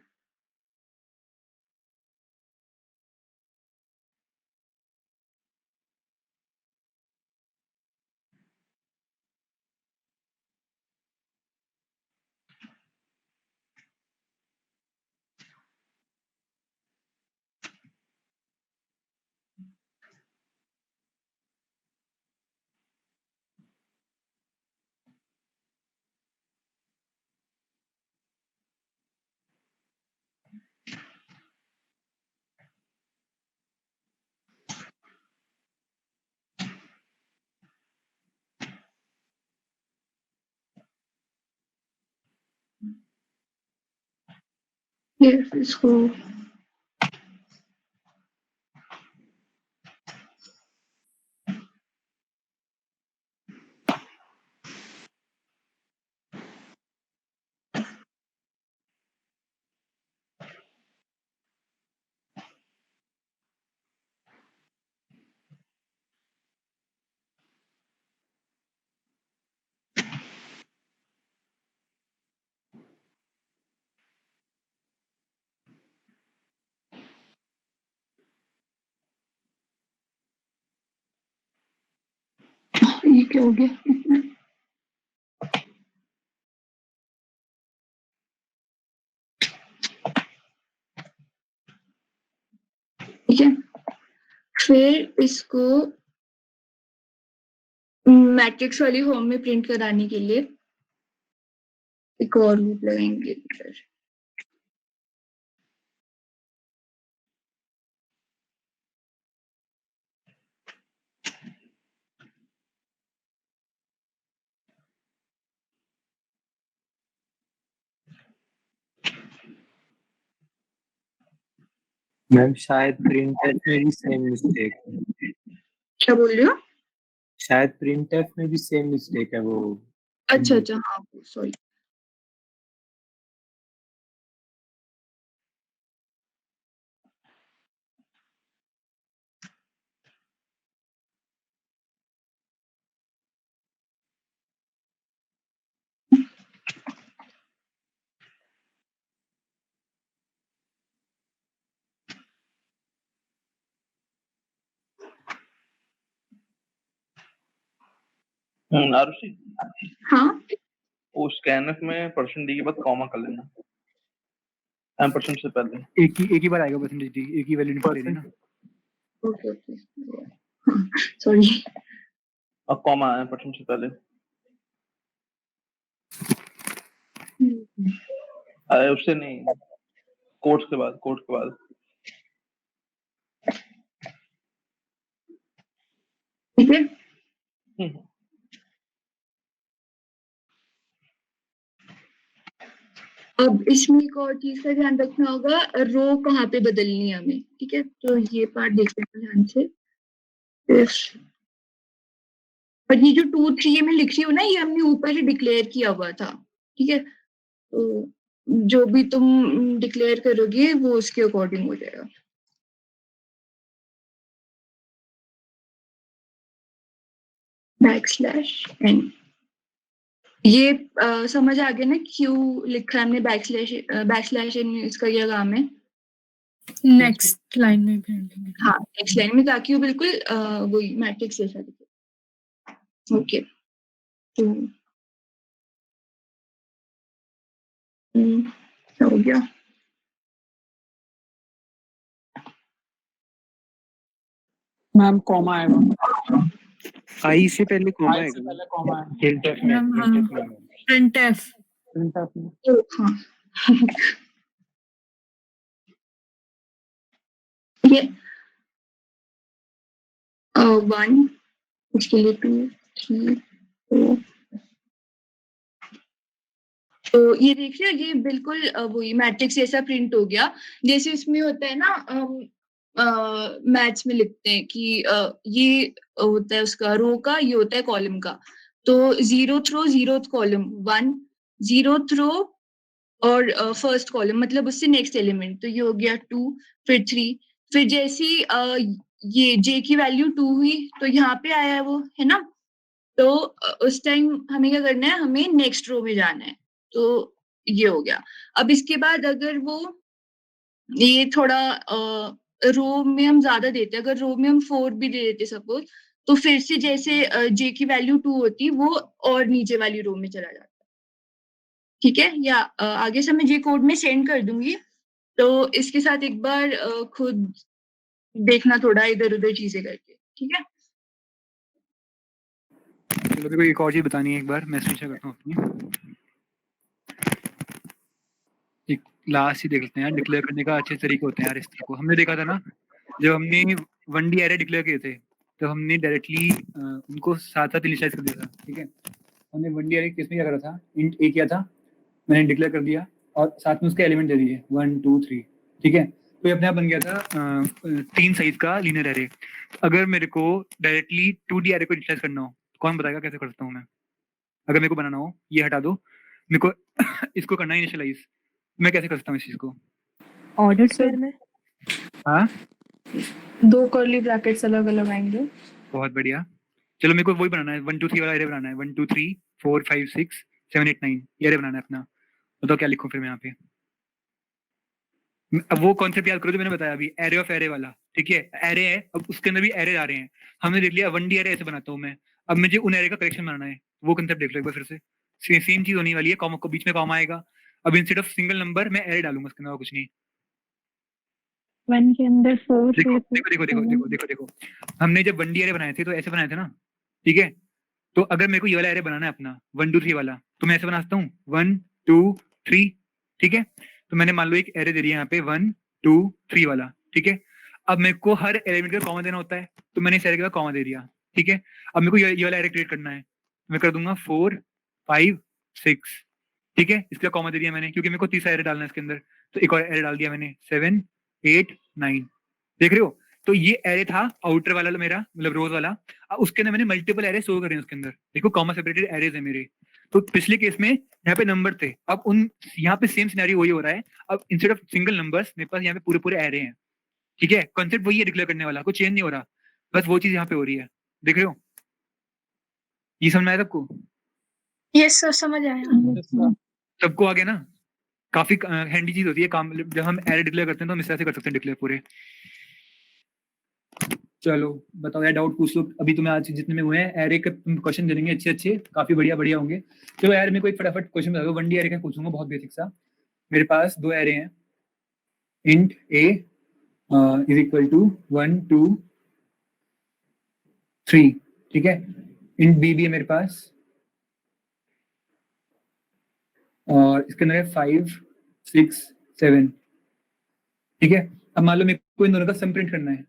[SPEAKER 4] फिर इसको ये क्या हो गया? ठीक है, फिर इसको मैट्रिक्स वाली होम में प्रिंट कराने के लिए एक और लूप लगाएंगे इधर।
[SPEAKER 9] मैम शायद प्रिंटफ में भी सेम मिस्टेक है।
[SPEAKER 4] क्या बोल रहे हो?
[SPEAKER 9] शायद प्रिंटफ में भी सेम मिस्टेक है वो।
[SPEAKER 4] अच्छा अच्छा, हाँ सॉरी।
[SPEAKER 10] आरुषि,
[SPEAKER 4] हाँ
[SPEAKER 10] वो स्कैनफ में परसेंट डी के बाद कॉमा कर लेना एम्परसेंड से पहले।
[SPEAKER 1] एक ही बार आएगा परसेंटेज डी, एक ही वैल्यू इनपुट लेनी ना।
[SPEAKER 4] Okay okay, sorry.
[SPEAKER 10] अब कॉमा एम्परसेंड से पहले। अरे उससे नहीं, कोट्स के बाद, कोट्स के बाद।
[SPEAKER 4] ठीक है, अब इसमें एक और चीज का ध्यान रखना होगा, रो कहाँ पे बदलनी है हमें। ठीक है, तो ये पार्ट देख लेना ध्यान से। और ये जो 2 3 मैं लिख रही हूँ ना, ये हमने ऊपर ही डिक्लेयर किया हुआ था। ठीक है, तो जो भी तुम डिक्लेयर करोगे वो उसके अकॉर्डिंग हो जाएगा। /n ये समझ आ गया ना क्यों लिखा है हमने /n, इसका क्या काम है?
[SPEAKER 3] नेक्स्ट लाइन में प्रिंट।
[SPEAKER 4] हाँ, नेक्स्ट लाइन में, ताकि वो बिल्कुल वही मैट्रिक्स जैसा दिखे। ओके, तो क्या हो गया?
[SPEAKER 9] मैम कॉमा आएगा,
[SPEAKER 1] आई से पहले कॉमा
[SPEAKER 9] आई से
[SPEAKER 1] आएगा
[SPEAKER 9] पहले कॉमा आएगा।
[SPEAKER 1] प्रिंटफ में,
[SPEAKER 3] हाँ,
[SPEAKER 1] प्रिंटफ में।
[SPEAKER 3] प्रिंटफ।
[SPEAKER 9] प्रिंटफ में
[SPEAKER 4] ओ, हाँ ये 1, उसके लिए 2 3 4। तो ये देख रहे हो, ये बिल्कुल वही मैट्रिक्स जैसा प्रिंट हो गया। जैसे इसमें होता है ना, मैथ्स में लिखते हैं कि ये होता है उसका रो का, ये होता है कॉलम का। तो 0th रो 0th कॉलम 1, 0th रो और फर्स्ट कॉलम मतलब उससे नेक्स्ट एलिमेंट, तो ये हो गया 2, फिर 3। फिर जैसी ये j की वैल्यू 2 हुई तो यहाँ पे आया है वो, है ना। तो उस टाइम हमें क्या करना है, हमें नेक्स्ट रो में जाना है। तो ये हो गया। अब इसके बाद अगर वो ये थोड़ा रो में हम ज्यादा देते, अगर रो में हम 4 भी दे देते सपोज, तो फिर से जैसे j की वैल्यू 2 होती, वो और नीचे वाली रो में चला जाता। ठीक है, या आगे से मैं ये कोड में सेंड कर दूंगी, तो इसके साथ एक बार खुद देखना थोड़ा इधर उधर चीजें करके। ठीक है,
[SPEAKER 1] चलो मेरे को एक और चीज बतानी है, एक बार मैं स्विच करता हूँ अपनी। एक लास्ट ही देख लेते हैं यार, डिक्लेयर करने का अच्छे तरीके होते हैं यार। इस तरह को हमने देखा था ना, जब हमने 1D एरे डिक्लेयर किए थे, तो हमने डायरेक्टली उनको साथ साथ इनिशियलाइज कर दिया था। ठीक है, हमने 1D एरे किसमें क्या करा था, इंट a किया था, मैंने डिक्लेयर कर दिया। और साथ में उसके एलिमेंट दे दिए 1 2 3, ठीक है। तो ये अपने आप बन गया था 3 साइज का लीनियर एरे। अगर मेरे को डायरेक्टली 2D एरे को इनिशियलाइज करना हो, कौन बताएगा कैसे कर सकता हूँ मैं? अगर मेरे को बनाना हो, ये हटा दो, मेरे को इसको करना है इनिशियलाइज, मैं कैसे कर सकता हूँ इस चीज को?
[SPEAKER 6] ऑर्डर पेयर में
[SPEAKER 1] हाँ
[SPEAKER 6] 2 कर्ली ब्रैकेट्स अलग अलग आएंगे।
[SPEAKER 1] बहुत बढ़िया। चलो मेरे को वही बनाना है, 1 2 3 वाला एरे बनाना है, 1 2 3 4 5 6 7 8 9 ये एरे बनाना है अपना। बताओ क्या लिखूं फिर मैं यहाँ पे? अब वो कॉन्सेप्ट याद करो जो मैंने बताया अभी, एरे ऑफ एरे वाला, ठीक है। एरे है, अब उसके अंदर भी एरे आ रहे हैं, हमने देख लिया 1D एरे ऐसे बनाता हूँ मैं। अब मुझे उन एरे का कलेक्शन बनाना है, वो कॉन्सेप्ट देख लो एक बार फिर से। सेम चीज होने वाली है, कॉमा को बीच में कॉमा आएगा। अब इंस्टेड ऑफ सिंगल नंबर मैं एरे डालूंगा, उसके अंदर कुछ नहीं।
[SPEAKER 6] 1 के अंदर 4
[SPEAKER 1] देखो देखो देखो देखो देखो देखो देखो, हमने जब 1D एरे बनाए थे तो ऐसे बनाए थे ना, ठीक है। तो अगर मेरे को ये वाला एरे बनाना है अपना 1 2 3 वाला, तो मैं ऐसे बना सकता हूँ 1 2 3, ठीक है। तो मैंने मान लो एक एरे दे दिया यहाँ पे 1 2 3 वाला, ठीक है। अब मेरे को हर एलिमेंट का कॉमा देना होता है, तो मैंने इस एरे का कॉमा दे दिया, ठीक है। अब मेरे को ये वाला एरे क्रिएट करना है, मैं कर दूंगा 4 5 6, ठीक है। इसका कॉमा दे दिया मैंने क्योंकि मेरे को तीसरा एरे डालना है इसके अंदर, तो एक और एरे डाल दिया मैंने 7 8 9, देख रहे हो। तो ये एरे था आउटर वाला मेरा, मतलब रोज वाला। अब उसके अंदर मैंने मल्टीपल एरे स्टोर करे हैं उसके अंदर, देखो कॉमा सेपरेटेड एरेज है मेरे। तो पिछले केस में यहाँ पे नंबर थे, अब उन यहाँ पे सेम सिनेरियो वही हो रहा है। अब इंस्टेड ऑफ सिंगल नंबर्स मेरे पास यहाँ पे पूरे पूरे एरे हैं, ठीक है। कॉन्सेप्ट वही है डिक्लेयर करने वाला, कुछ चेंज नहीं हो रहा, बस वो चीज यहाँ पे हो रही है, देख रहे हो। ये समझ में आया सबको?
[SPEAKER 4] यस सर समझ आया।
[SPEAKER 1] सबको आ गया ना? काफी हैंडी चीज होती है काम, जब हम एरे डिक्लेयर करते हैं तो हम इस तरह से कर सकते हैं डिक्लेयर पूरे। चलो बताओ यार, डाउट पूछ लो अभी। तुम्हें आज जितने में हुए हैं एरे के क्वेश्चन दे देंगे अच्छे अच्छे, काफी बढ़िया बढ़िया होंगे। चलो यार मेरे को एक फटाफट क्वेश्चन बता दो, 1D एरे का पूछूंगा बहुत बेसिक सा। मेरे पास 2 एरे हैं, int a is equal to 1 2 3, ठीक है। इंट b भी है मेरे पास, और इसके अंदर है 5 6 7, ठीक है। अब मान लो मेरे को इन दोनों का सम प्रिंट करना है,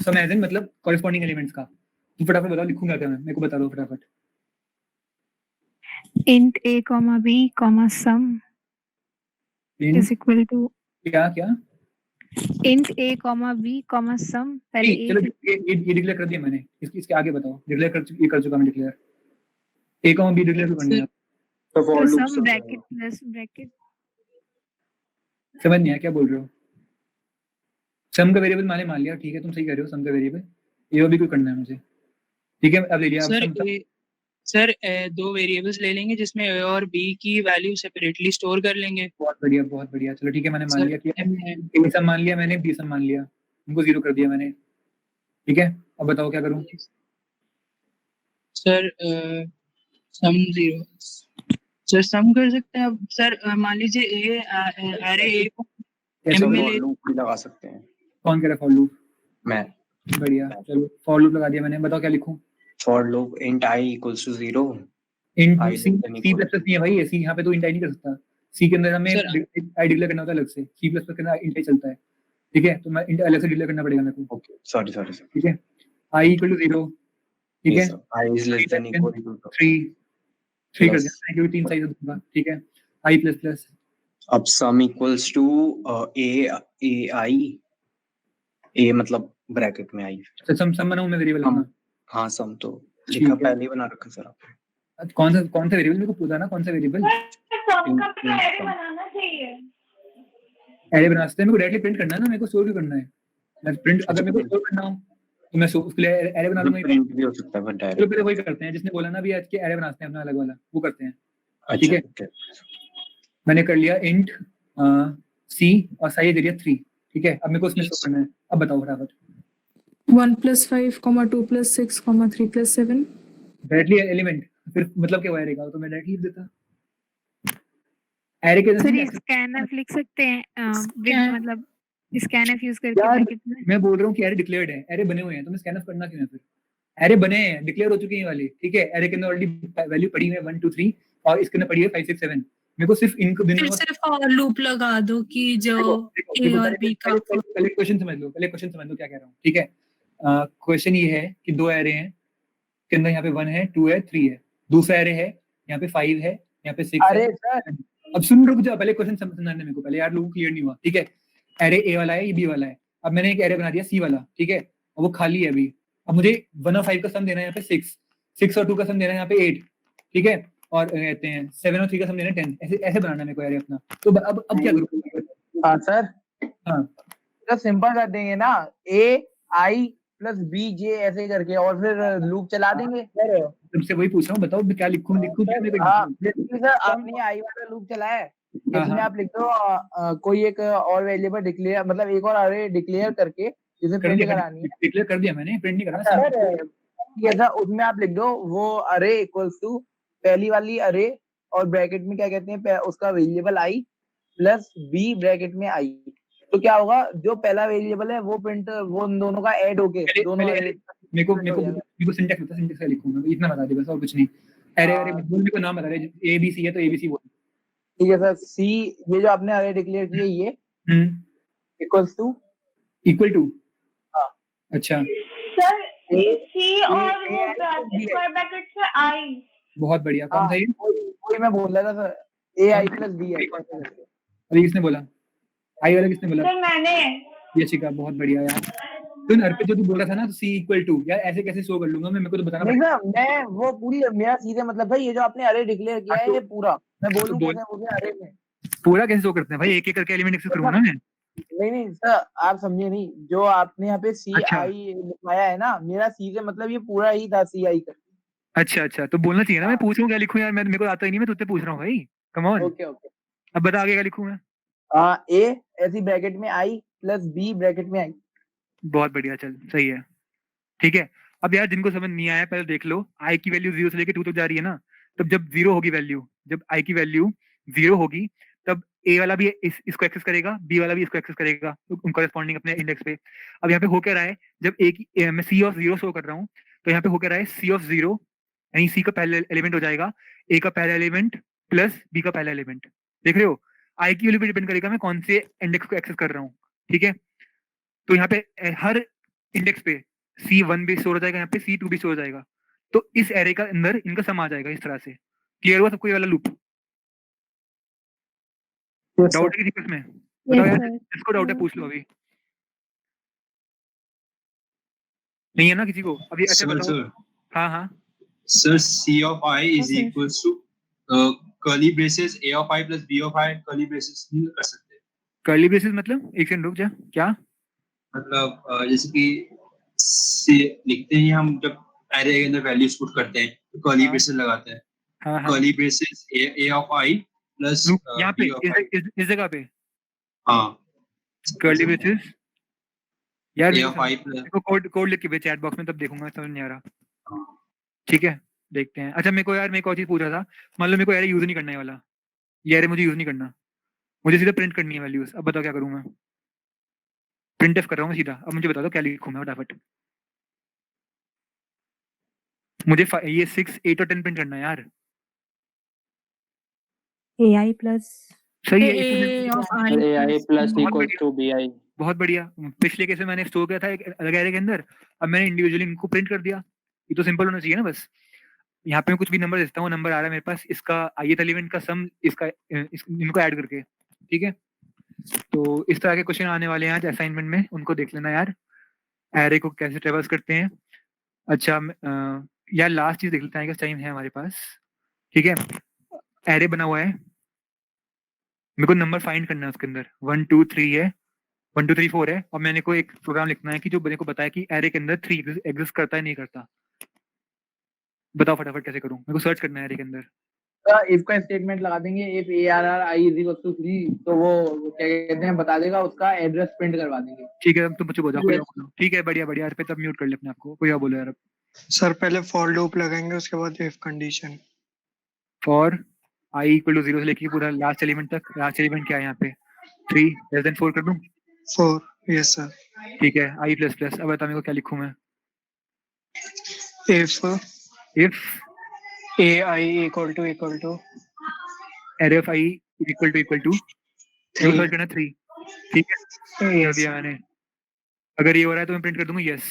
[SPEAKER 1] सम एज इन मतलब कॉरेस्पॉन्डिंग एलिमेंट्स का। तो फटाफट बताओ लिखूंगा क्या मैं, मेरे को बता दो फटाफट।
[SPEAKER 11] int a comma b comma sum is equal to
[SPEAKER 1] क्या क्या
[SPEAKER 11] int a comma b comma sum। पहले
[SPEAKER 1] चलो ये डिक्लेयर कर दिया मैंने, इसके आगे बताओ। डिक्लेयर कर चुका मैं declare, a comma b declare करनी है।
[SPEAKER 11] तो sum ब्रैकेट प्लस ब्रैकेट।
[SPEAKER 1] समझ नहीं आया क्या बोल रहे हो? सम का वेरिएबल मैंने मान लिया, ठीक है तुम सही कह रहे हो, सम का वेरिएबल ये भी कोई करना है मुझे, ठीक है। अब ले लिया
[SPEAKER 5] सर 2 वेरिएबल्स ले लेंगे जिसमें a और b की वैल्यू सेपरेटली स्टोर कर लेंगे।
[SPEAKER 1] बहुत बढ़िया बहुत बढ़िया। चलो ठीक है, मैंने मान लिया कि a सम मान लिया मैंने, b सम मान लिया, उनको 0 कर दिया मैंने, ठीक है। अब बताओ क्या करूं?
[SPEAKER 5] सर सम 0 सर सम कर सकते हैं। अब सर मान लीजिए ये एरे a को m में ले
[SPEAKER 7] लगा सकते हैं।
[SPEAKER 1] कौन कह रहा है फॉर लूप?
[SPEAKER 7] मैं।
[SPEAKER 1] बढ़िया, चलो फॉर लूप लगा दिया मैंने। बताओ क्या लिखूं?
[SPEAKER 7] For loop int i equals to 0
[SPEAKER 1] int c plus नहीं है भाई, c यहाँ पे तो int i नहीं कर सकता। c के अंदर हमें i डिक्लेयर करना होता है अलग से, c प्लस के अंदर int i चलता है, ठीक है। तो मैं int अलग से डिक्लेयर करना पड़ेगा मेरे को।
[SPEAKER 7] ओके सॉरी
[SPEAKER 1] ठीक है, i equal to 0, ठीक है।
[SPEAKER 7] i is less than equal to
[SPEAKER 1] 3 कर देना क्योंकि 3 साइज दूंगा, ठीक है। i प्लस प्लस
[SPEAKER 7] अब sum equals to a मतलब ब्रैकेट में i।
[SPEAKER 1] सम बनाऊं मैं वेरिएबल अपना?
[SPEAKER 7] हाँ सम तो लिखा पहले ही बना रखा सर आपने।
[SPEAKER 1] कौन सा वेरिएबल मेरे को पता ना, कौन सा वेरिएबल? एरे बना सकते हैं, मेरे को डायरेक्टली प्रिंट करना है ना, मेरे को स्टोर भी करना है। मैं प्रिंट अगर मेरे को स्टोर करना हो तो मैं उसके लिए एरे बना लूंगा।
[SPEAKER 7] प्रिंट भी हो सकता है बट डायरेक्ट।
[SPEAKER 1] चलो पहले वही करते हैं जिसने बोला ना भी आज के एरे बनाते हैं अपना अलग वाला, वो करते हैं, ठीक है। मैंने कर लिया इंट c और साइज दे दिया 3, ठीक है। अब मेरे को उसमें स्टोर करना है। अब बताओ फटाफट।
[SPEAKER 6] 1 + 5, 2 + 6, 3 + 7
[SPEAKER 1] डायरेक्टली एलिमेंट, फिर मतलब क्या हुआ एरे का, तो मैं डायरेक्टली लिख देता एरे के।
[SPEAKER 11] सर स्कैनफ लिख सकते हैं मतलब स्कैनफ यूज करके ब्रैकेट में।
[SPEAKER 1] मैं बोल रहा हूँ कि एरे डिक्लेयर्ड है, एरे बने हुए हैं, तो मैं स्कैनफ करना क्यों है फिर? एरे बने हैं, डिक्लेयर हो चुके हैं वाले, ठीक है। एरे के अंदर ऑलरेडी वैल्यू पड़ी है 1 2 3 और इसके अंदर पड़ी है 5 6 7। मेरे को सिर्फ इनको
[SPEAKER 3] फिर सिर्फ फॉर लूप लगा दो कि जो a और b का।
[SPEAKER 1] पहले क्वेश्चन समझ लो, क्या कह रहा हूँ, ठीक है। क्वेश्चन ये है कि 2 एरे हैं के अंदर यहाँ पे 1 है 2 है 3 है। दूसरा एरे है यहाँ पे 5 है, यहाँ पे 6 है। अब सुन, रुक जा, पहले क्वेश्चन समझना मेरे को पहले यार, लोगों को क्लियर नहीं हुआ, ठीक है। एरे ए वाला है, ये बी वाला है। अब मैंने एक एरे बना दिया सी वाला, ठीक है, और वो खाली है अभी। अब मुझे 1 और 5 का सम देना है यहाँ पे 6 और 2 का सम देना है यहाँ पे 8, ठीक है, और कहते हैं 7 और 3 का सम देना है 10। ऐसे ऐसे बनाना है मेरे को एरे अपना। तो अब क्या करूँ?
[SPEAKER 12] हाँ सर,
[SPEAKER 1] हाँ
[SPEAKER 12] तो सिंपल कर देंगे ना, ए आई प्लस बी जे ऐसे करके, और फिर लूप चला देंगे।
[SPEAKER 1] तुमसे वही पूछ रहा हूँ, बताओ क्या लिखूं क्या मेरे को?
[SPEAKER 12] हाँ बेसिकली सर, आपने आई वाला लूप चलाया है, इसमें आप लिख दो कोई एक और वेरिएबल डिक्लेयर, मतलब एक और अरे डिक्लेयर करके जिसे प्रिंट करानी है।
[SPEAKER 1] डिक्लेयर कर दिया मैंने, प्रिंट नहीं करना
[SPEAKER 12] सर। ऐसा उसमें आप लिख दो वो अरे इक्वल्स टू पहली वाली अरे, और ब्रैकेट में क्या कहते हैं उसका वेरिएबल आई प्लस बी ब्रैकेट में आई। तो क्या होगा, जो पहला वेरिएबल है वो प्रिंट, वो उन दोनों का ऐड होके दोनों
[SPEAKER 1] मेरे को सिंटैक्स बता, सिंटैक्स लिखूंगा, इतना बता दे बस, और कुछ नहीं। अरे मेरे को नाम बता रहे, ए बी सी है तो एबीसी बोल।
[SPEAKER 12] ठीक है सर, सी ये जो आपने अरे डिक्लेयर किया ये इक्वल्स टू हाँ
[SPEAKER 1] अच्छा
[SPEAKER 13] सर सी और वो ब्रैकेट से आई।
[SPEAKER 1] बहुत बढ़िया, कौन सा ये?
[SPEAKER 12] कोई मैं बोल रहा था sir, A I plus B I.
[SPEAKER 1] अरे किसने बोला? आई वाला किसने बोला?
[SPEAKER 13] सर मैंने।
[SPEAKER 1] ये ठीक है, बहुत बढ़िया यार। तो अर्पित जो तू बोल रहा था ना, तो सी इक्वल टू, यार ऐसे कैसे शो कर लूंगा मैं? मेरे को तो बताना
[SPEAKER 12] पड़ेगा। मैं वो पूरी मेरा सीधे मतलब था, ये जो आपने अरे डिक्लेयर किया है ये पूरा मैं बोलूं कैसे हो गया अरे में?
[SPEAKER 1] पूरा कैसे शो करते हैं भाई? एक एक करके एलिमेंट एक्सेस करूंगा ना मैं?
[SPEAKER 12] नहीं सर, आप समझे नहीं, जो आपने यहाँ पे सी आई लिखवाया है ना, मेरा सी से मतलब ये पूरा ही था सी आई का।
[SPEAKER 1] अच्छा, तो बोलना चाहिए ना, मैं पूछ रहा हूँ क्या लिखूं यार, मेरे को आता ही नहीं, मैं तुझसे पूछ रहा हूँ भाई, कम ऑन।
[SPEAKER 12] ओके
[SPEAKER 1] अब बता आगे क्या लिखूं मैं?
[SPEAKER 12] ए ऐसी ब्रैकेट में आई प्लस बी ब्रैकेट में आई।
[SPEAKER 1] बहुत बढ़िया, चल सही है, ठीक है। अब यार जिनको समझ नहीं आया पहले देख लो, आई की वैल्यू 0 से लेके 2 तक जा रही है ना, तब जब 0 होगी वैल्यू, जब आई की वैल्यू 0 होगी, तब ए वाला भी इसको एक्सेस करेगा, बी वाला भी इसको एक्सेस करेगा, उन कॉरेस्पॉन्डिंग अपने इंडेक्स पे। अब यहाँ पे हो क्या रहा है, जब ए की मैं सी ऑफ 0 शो कर रहा हूँ, तो यहाँ पे हो क्या रहा है, सी ऑफ 0 यानी सी का पहला एलिमेंट हो जाएगा ए का पहला एलिमेंट प्लस बी का पहला एलिमेंट। देख रहे हो, आई की वैल्यू पे डिपेंड करेगा मैं कौन से इंडेक्स को एक्सेस कर रहा हूँ, ठीक है। तो यहाँ पे हर इंडेक्स पे C1 भी स्टोर हो जाएगा, यहाँ पे C2 भी स्टोर हो जाएगा। तो इस एरे का अंदर इनका सम आ जाएगा इस तरह से। क्लियर हुआ सबको ये वाला लूप? डाउट है किसी को इसमें? बताओ यार, जिसको डाउट है पूछ लो अभी। नहीं है ना किसी को अभी? अच्छा बताओ। हाँ
[SPEAKER 14] sir, C of I is equals to curly braces A of I plus B of I curly braces नहीं कर सकते?
[SPEAKER 1] कर्ली ब्रेसेस मतलब? एक सेकंड रुक जा, क्या
[SPEAKER 14] मतलब जैसे कि लिखते हैं हम, जब एरे के अंदर वैल्यूज पुट करते हैं तो कर्ली ब्रेसेस लगाते हैं। Curly braces A of I plus
[SPEAKER 1] यहाँ पे इस जगह पे
[SPEAKER 14] हाँ
[SPEAKER 1] कर्ली ब्रेसेस यार
[SPEAKER 14] A of I plus
[SPEAKER 1] code लिख के भेज चैट बॉक्स में, तब देखूंगा, समझ नहीं आ रहा। ठीक है देखते हैं। अच्छा मेरे को यार, मेरे को और चीज पूछ रहा था, मान लो मेरे को एरे यूज नहीं करना है वाला, ये एरे मुझे यूज नहीं करना, मुझे सीधा प्रिंट करनी है वैल्यूज। अब बताओ क्या करूँ मैं? प्रिंट एफ कर रहा हूँ सीधा। अब मुझे बता दो क्या लिखूं मैं फटाफट। मुझे ये 6, 8 और 10 प्रिंट करना है यार।
[SPEAKER 11] AI प्लस
[SPEAKER 1] सही है,
[SPEAKER 9] AI plus equals to BI।
[SPEAKER 1] बहुत बढ़िया। पिछले केस में मैंने स्टोर किया था एक अलग एरे के अंदर, अब मैंने इंडिविजुअली इनको प्रिंट कर दिया। ये तो सिंपल होना चाहिए ना बस। यहाँ पे मैं कुछ भी नंबर देता हूँ, नंबर आ रहा है मेरे पास, इसका ith एलिमेंट का सम, इसका इनको ऐड करके, ठीक है। तो इस तरह के क्वेश्चन आने वाले हैं आज असाइनमेंट में, उनको देख लेना यार, एरे को कैसे ट्रेवर्स करते हैं। अच्छा यार लास्ट चीज देख लेते हैं, टाइम है हमारे पास, ठीक है। एरे बना हुआ है, मेरे को नंबर फाइंड करना है उसके अंदर, 1 2 3 है, 1 2 3 4 है, और मैंने को एक प्रोग्राम लिखना है कि जो मेरे को बताया कि एरे के अंदर 3 एग्जिस्ट करता है नहीं करता। बताओ फटाफट कैसे करूं? मेरे को सर्च करना है एरे के अंदर।
[SPEAKER 12] इफ का स्टेटमेंट लगा देंगे, if ARR I is equal to 3, तो वो क्या कहते हैं बता देगा, उसका एड्रेस प्रिंट करवा देंगे।
[SPEAKER 1] ठीक है, तुम चुप हो जाओ, कोई और बोलो। ठीक है बढ़िया यार, पे तब म्यूट कर ले अपने आप को, कोई और बोलो यार। अब
[SPEAKER 8] सर पहले फॉर लूप लगाएंगे, उसके बाद if condition.
[SPEAKER 1] For I equal to 0 से लेके पूरा लास्ट एलिमेंट तक। लास्ट एलिमेंट क्या है यहाँ पे? 3 लेस देन 4 कर दूं?
[SPEAKER 8] 4, यस सर।
[SPEAKER 1] ठीक है, I प्लस प्लस। अब बता मेरे को क्या लिखूं मैं?
[SPEAKER 8] if AI equal to
[SPEAKER 1] array of I equal to 3 search करना 3, ठीक है ये दिया मैंने। अगर ये हो रहा है तो मैं प्रिंट कर दूंगा
[SPEAKER 8] यस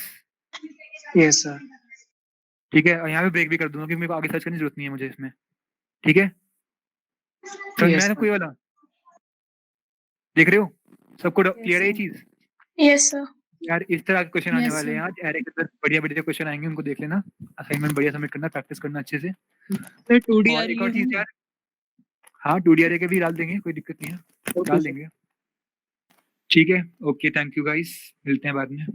[SPEAKER 8] सर।
[SPEAKER 1] ठीक है, और यहाँ पे ब्रेक भी कर दूंगा क्योंकि मेरे को आगे सर्च करने की जरूरत नहीं है मुझे इसमें, ठीक है। समझ में आया ना कोई वाला? देख रहे हो? सबको क्लियर है ये चीज?
[SPEAKER 13] Yes sir.
[SPEAKER 1] यार इस तरह के क्वेश्चन आने
[SPEAKER 3] Yes,
[SPEAKER 1] वाले हैं
[SPEAKER 3] sir.
[SPEAKER 1] आज, एरे के अंदर बढ़िया बढ़िया क्वेश्चन आएंगे, उनको देख लेना, असाइनमेंट बढ़िया सबमिट करना, प्रैक्टिस करना अच्छे से।
[SPEAKER 5] सर 2D
[SPEAKER 1] और एक और चीज यार, हाँ 2D एरे के भी डाल देंगे, कोई दिक्कत नहीं है, डाल देंगे। ठीक है, ओके, थैंक यू गाइस, मिलते हैं बाद में।